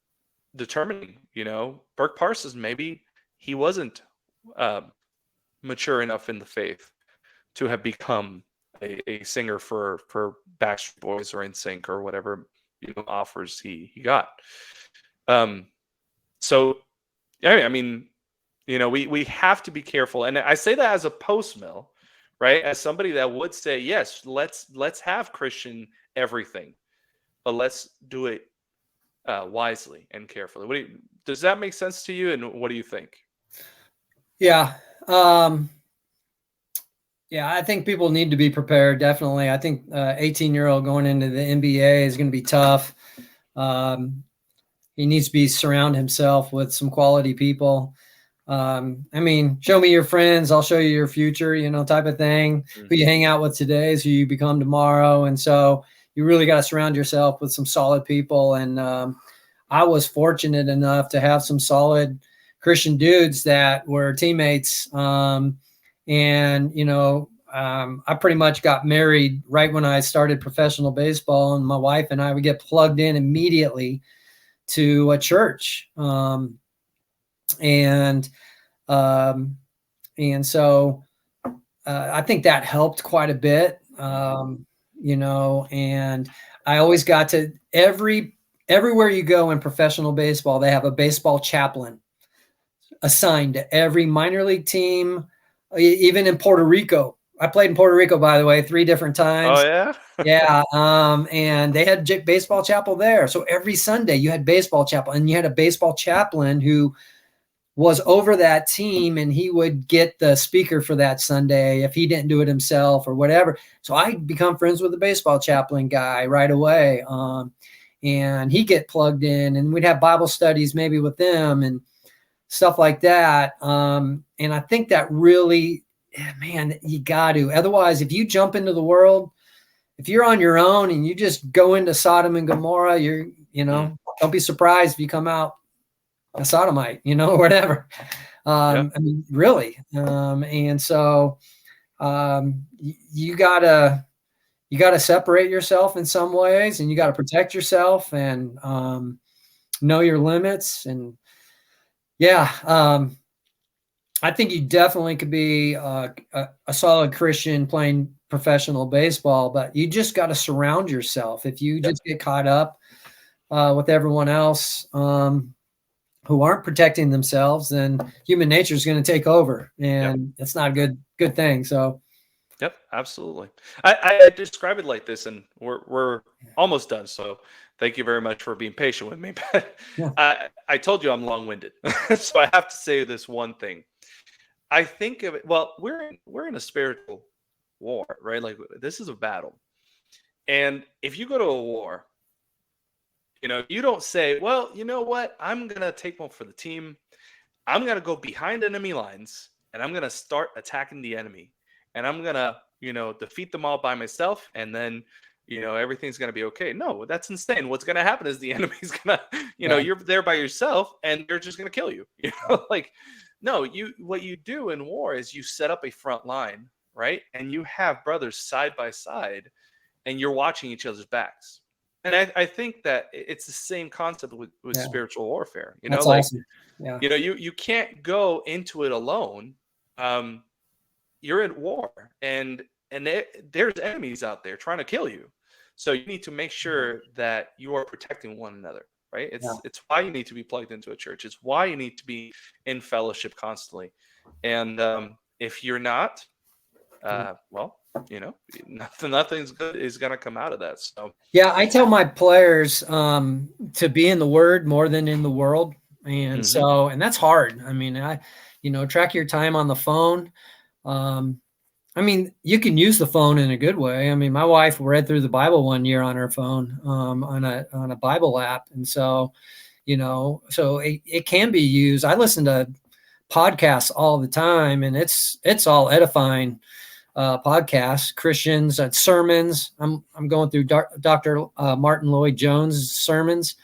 determining, you know, Burke Parsons, maybe he wasn't mature enough in the faith to have become a singer for Backstreet Boys or NSYNC or whatever, you know, offers he got. So yeah, I mean, you know, we have to be careful, and I say that as a post mill, right? As somebody that would say, yes, let's have Christian everything, but let's do it wisely and carefully. Does that make sense to you? And what do you think? Yeah. Yeah, I think people need to be prepared. Definitely. I think 18-year-old going into the NBA is going to be tough. He needs to surround himself with some quality people. I mean, show me your friends, I'll show you your future, you know, type of thing. Who you hang out with today is who you become tomorrow. And so you really got to surround yourself with some solid people. And I was fortunate enough to have some solid Christian dudes that were teammates. And, you know, I pretty much got married right when I started professional baseball, and my wife and I would get plugged in immediately to a church. And so I think that helped quite a bit, you know, and I always got to everywhere you go in professional baseball, they have a baseball chaplain. assigned to every minor league team, even in Puerto Rico. I played in Puerto Rico, by the way, 3 different Oh times. yeah. Yeah, and they had baseball chapel there. So every Sunday you had baseball chapel, and you had a baseball chaplain who was over that team, and he would get the speaker for that Sunday if he didn't do it himself or whatever. So I become friends with the baseball chaplain guy right away, and he get plugged in, and we'd have Bible studies maybe with them and stuff like that. And I think that really, man, you got to. Otherwise, if you jump into the world, if you're on your own and you just go into Sodom and Gomorrah, don't be surprised if you come out a sodomite, or whatever. Yeah. I mean, really. And so you gotta separate yourself in some ways, and you got to protect yourself and know your limits. And I think you definitely could be a solid Christian playing professional baseball, but you just got to surround yourself. If you just get caught up with everyone else who aren't protecting themselves, then human nature is going to take over, and it's not a good thing. So, yep, absolutely. I describe it like this, and we're almost done. So thank you very much for being patient with me. But yeah, I told you I'm long-winded, so I have to say this one thing. I think of it. Well, we're in a spiritual war, right? Like this is a battle, and if you go to a war, you don't say, well, you know what? I'm gonna take one for the team. I'm gonna go behind enemy lines, and I'm gonna start attacking the enemy, and I'm gonna, defeat them all by myself, and then, everything's gonna be okay. No, that's insane. What's gonna happen is the enemy's gonna, you're there by yourself, and they're just gonna kill you. Like, no, what you do in war is you set up a front line, right? And you have brothers side by side, and you're watching each other's backs. And I think that it's the same concept with spiritual warfare. That's Like, awesome. Yeah. you can't go into it alone. You're in war, and there's enemies out there trying to kill you. So you need to make sure that you are protecting one another, right? It's why you need to be plugged into a church. It's why you need to be in fellowship constantly. And if you're not, well, nothing's good is going to come out of that. So yeah, I tell my players to be in the Word more than in the world, and so that's hard. I mean, track your time on the phone. I mean, you can use the phone in a good way. I mean, my wife read through the Bible one year on her phone on a Bible app, and so so it can be used. I listen to podcasts all the time, and it's all edifying podcasts, Christians, sermons. I'm going through Dr. Martin Lloyd-Jones' sermons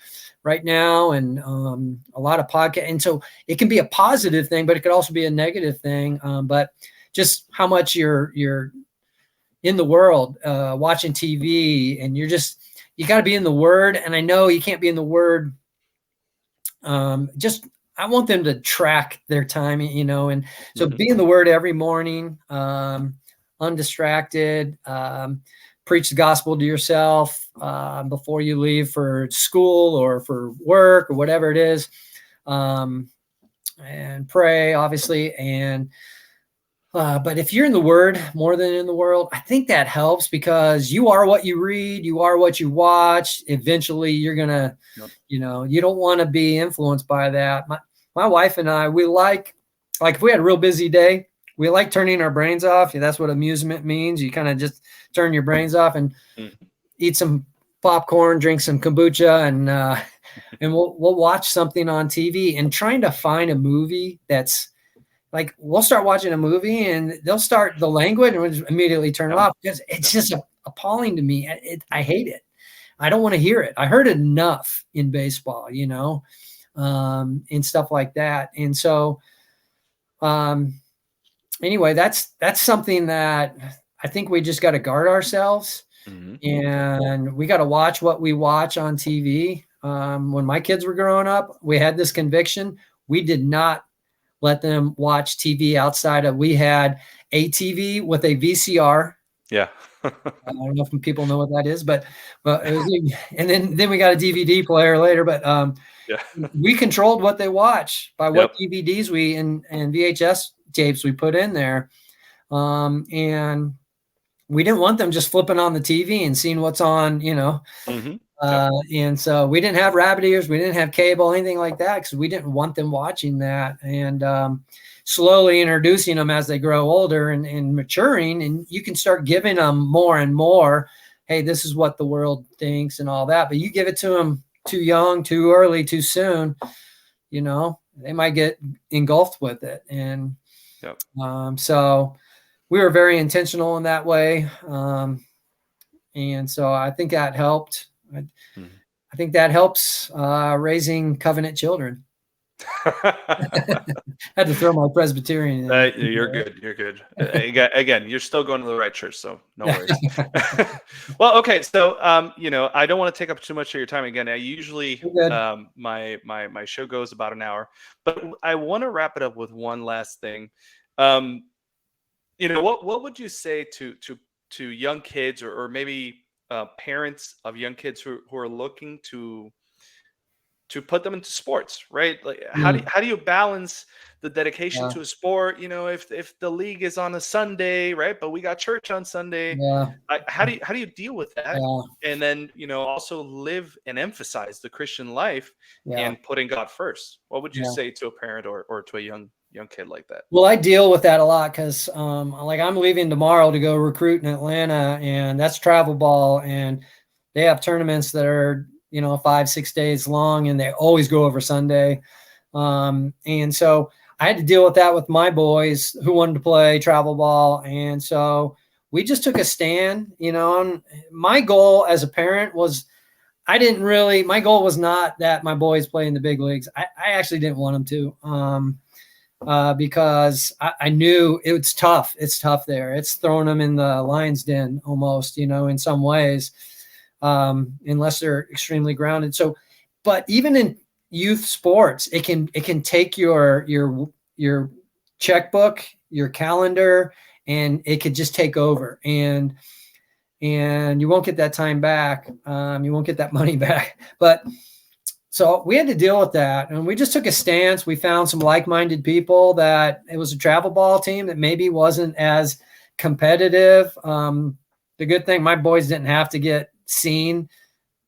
right now, and a lot of podcasts. And so it can be a positive thing, but it could also be a negative thing. But just how much you're in the world, watching TV, and you got to be in the Word. And I know you can't be in the Word. I want them to track their time, and so be in the Word every morning. Undistracted, preach the gospel to yourself before you leave for school or for work or whatever it is, and pray, obviously. And but if you're in the Word more than in the world, I think that helps, because you are what you read, you are what you watch. Eventually you're gonna, you don't want to be influenced by that. My wife and I, we like if we had a real busy day, we like turning our brains off. That's what amusement means. You kind of just turn your brains off and eat some popcorn, drink some kombucha, and we'll watch something on TV, and trying to find a movie that's like, we'll start watching a movie and they'll start the language and we'll just immediately turn it off, because it's just appalling to me. I hate it. I don't want to hear it. I heard enough in baseball, and stuff like that. And so, anyway, that's something that I think we just got to guard ourselves, and we got to watch what we watch on TV. When my kids were growing up, we had this conviction. We did not let them watch TV outside of, we had a TV with a VCR. Yeah. I don't know if people know what that is, but it was, and then we got a DVD player later, but Yeah. we controlled what they watch by what Yep. DVDs and VHS tapes we put in there. And we didn't want them just flipping on the TV and seeing what's on, Mm-hmm. Yep. And so we didn't have rabbit ears, we didn't have cable, anything like that, because we didn't want them watching that. And slowly introducing them as they grow older and maturing, and you can start giving them more and more. Hey, this is what the world thinks and all that. But you give it to them too young, too early, too soon, they might get engulfed with it. And Yep. So we were very intentional in that way. And so I think that helped. I think that helps raising covenant children. Had to throw my Presbyterian in. You're good. You're good. Again, you're still going to the right church, so no worries. Well, okay. So, I don't want to take up too much of your time. Again, I usually my show goes about an hour, but I want to wrap it up with one last thing. What would you say to young kids or maybe parents of young kids who are looking to put them into sports, right? Like how do you balance the dedication to a sport? If the league is on a Sunday, right? But we got church on Sunday. How do you deal with that? And then also live and emphasize the Christian life and putting God first. What would you say to a parent or to a young kid like that? Well, I deal with that a lot because I'm leaving tomorrow to go recruit in Atlanta, and that's travel ball, and they have tournaments that are 5-6 days long, and they always go over Sunday. And so I had to deal with that with my boys who wanted to play travel ball. And so we just took a stand, and my goal as a parent was, my goal was not that my boys play in the big leagues. I actually didn't want them to, because I knew it's tough. It's tough there. It's throwing them in the lion's den almost, in some ways. Unless they're extremely grounded. So, but even in youth sports, it can take your checkbook, your calendar, and it could just take over, and you won't get that time back. You won't get that money back. But so we had to deal with that, and we just took a stance. We found some like-minded people that it was a travel ball team that maybe wasn't as competitive. The good thing, my boys didn't have to get seen.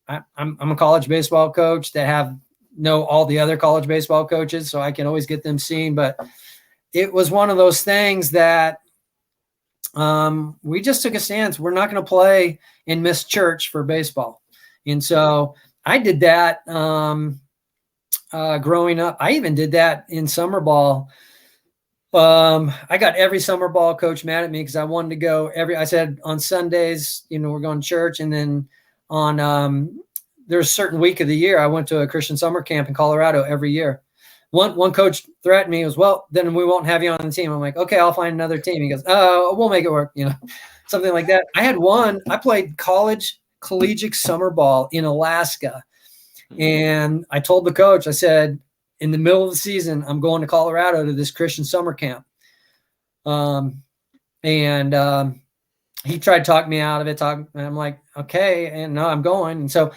I'm a college baseball coach that know all the other college baseball coaches, so I can always get them seen. But it was one of those things that we just took a stance. We're not going to play and miss church for baseball. And so I did that growing up. I even did that in summer ball. I got every summer ball coach mad at me because I wanted to go I said on Sundays, we're going to church. And then on, there's a certain week of the year, I went to a Christian summer camp in Colorado every year. One coach threatened me, was, well, then we won't have you on the team. I'm like, okay, I'll find another team. He goes, oh, we'll make it work. Something like that. I played collegiate summer ball in Alaska. And I told the coach, I said, in the middle of the season, I'm going to Colorado to this Christian summer camp. And he tried to talk me out of it. And I'm like, okay. And no, I'm going. And so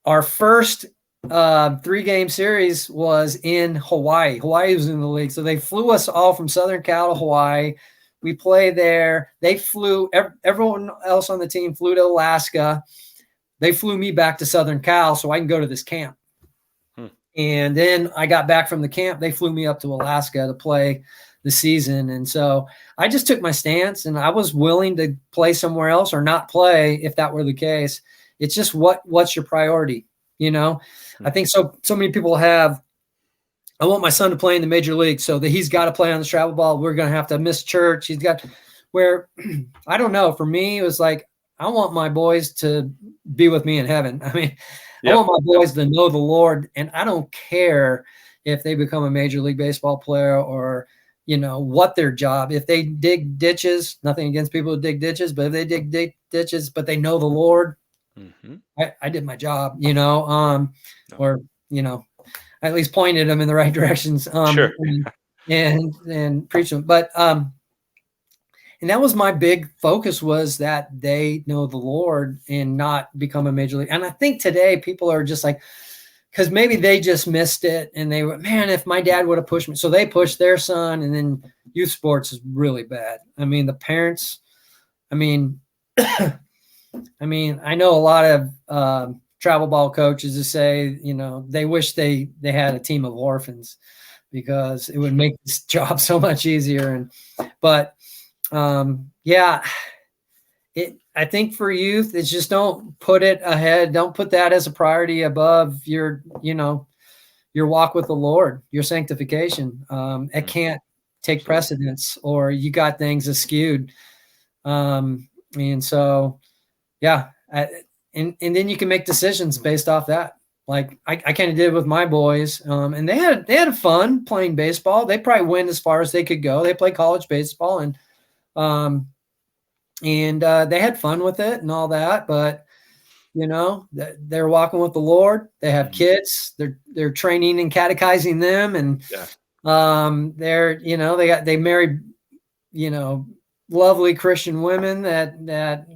our first 3-game series was in Hawaii. Hawaii was in the league. So they flew us all from Southern Cal to Hawaii. We played there. They flew, everyone else on the team flew to Alaska. They flew me back to Southern Cal so I can go to this camp. And then I got back from the camp. They flew me up to Alaska to play the season. And so I just took my stance, and I was willing to play somewhere else or not play if that were the case. It's just what's your priority? I think so many people I want my son to play in the major league, so that he's got to play on the travel ball. We're going to have to miss church. I don't know. For me, it was like, I want my boys to be with me in heaven. I mean, I want my boys to know the Lord, and I don't care if they become a major league baseball player or, what their job. If they dig ditches, nothing against people who dig ditches, but if they dig ditches, but they know the Lord, I did my job, or, I at least pointed them in the right directions, Sure. and preach them. But, and that was my big focus, was that they know the Lord and not become a major league. And I think today people are just like, because maybe they just missed it and they were, man, if my dad would have pushed me. So they pushed their son, and then youth sports is really bad. I mean, the parents, I mean, I know a lot of travel ball coaches that say, they wish they had a team of orphans because it would make this job so much easier. But yeah, I think for youth, it's just don't put it ahead. Don't put that as a priority above your walk with the Lord, your sanctification. It can't take precedence, or you got things askewed. And so, yeah. And then you can make decisions based off that. Like I kind of did with my boys. And they had fun playing baseball. They probably went as far as they could go. They played college baseball, and they had fun with it and all that, but they're walking with the Lord. They have kids. They're training and catechizing them, and they married, lovely Christian women that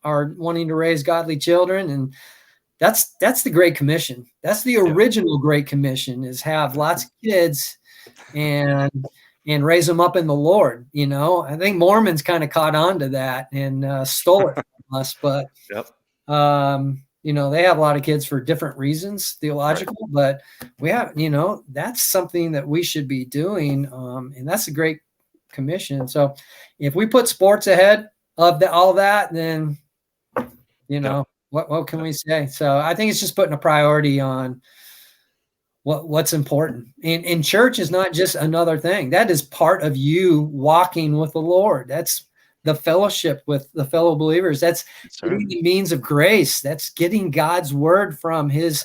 are wanting to raise godly children, and that's the Great Commission. That's the original Great Commission, is have lots of kids and raise them up in the Lord. I think Mormons kind of caught on to that and stole it from us, but they have a lot of kids for different reasons, theological, but we have, that's something that we should be doing. And that's a Great Commission. So if we put sports ahead of all that, then, what can we say? So I think it's just putting a priority on what's important. And church is not just another thing. That is part of you walking with the Lord. That's the fellowship with the fellow believers. That's getting the means of grace. That's getting God's word from his,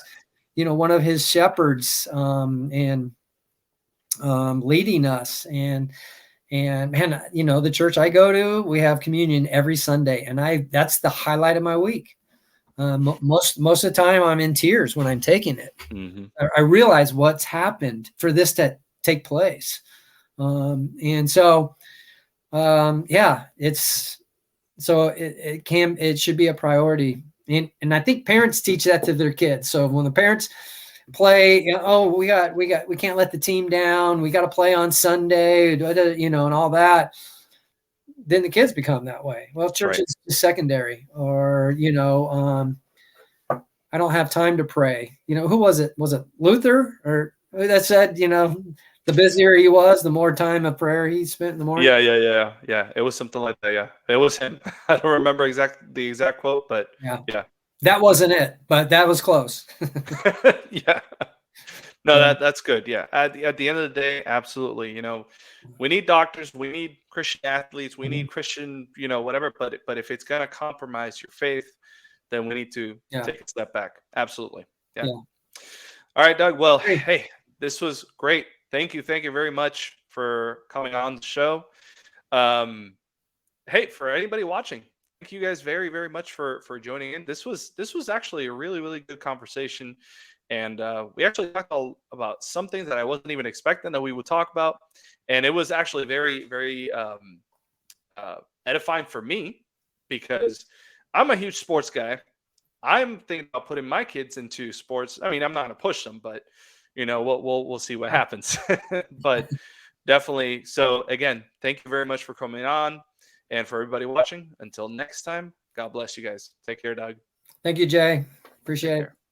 one of his shepherds, and leading us. And man, the church I go to, we have communion every Sunday, and that's the highlight of my week. Most of the time I'm in tears when I'm taking it. I realize what's happened for this to take place. And so, it should be a priority. And I think parents teach that to their kids. So when the parents play, we can't let the team down. We got to play on Sunday, and all that. Then the kids become that way. Well, church is secondary, or, I don't have time to pray. Who was it? Was it Luther or who that said, the busier he was, the more time of prayer he spent in the morning? Yeah. It was something like that. Yeah. It was him. I don't remember the exact quote, but yeah. That wasn't it, but that was close. Yeah. No, that's good. Yeah. At the end of the day, absolutely. We need doctors, we need Christian athletes, we need Christian, whatever. But if it's gonna compromise your faith, then we need to take a step back. Absolutely. Yeah. All right, Doug. Well, hey, this was great. Thank you very much for coming on the show. Hey, for anybody watching, thank you guys very, very much for joining in. This was actually a really, really good conversation. And we actually talked about some things that I wasn't even expecting that we would talk about. And it was actually very, very edifying for me, because I'm a huge sports guy. I'm thinking about putting my kids into sports. I mean, I'm not going to push them, but we'll see what happens. But definitely. So again, thank you very much for coming on, and for everybody watching. Until next time, God bless you guys. Take care, Doug. Thank you, Jay. Appreciate it.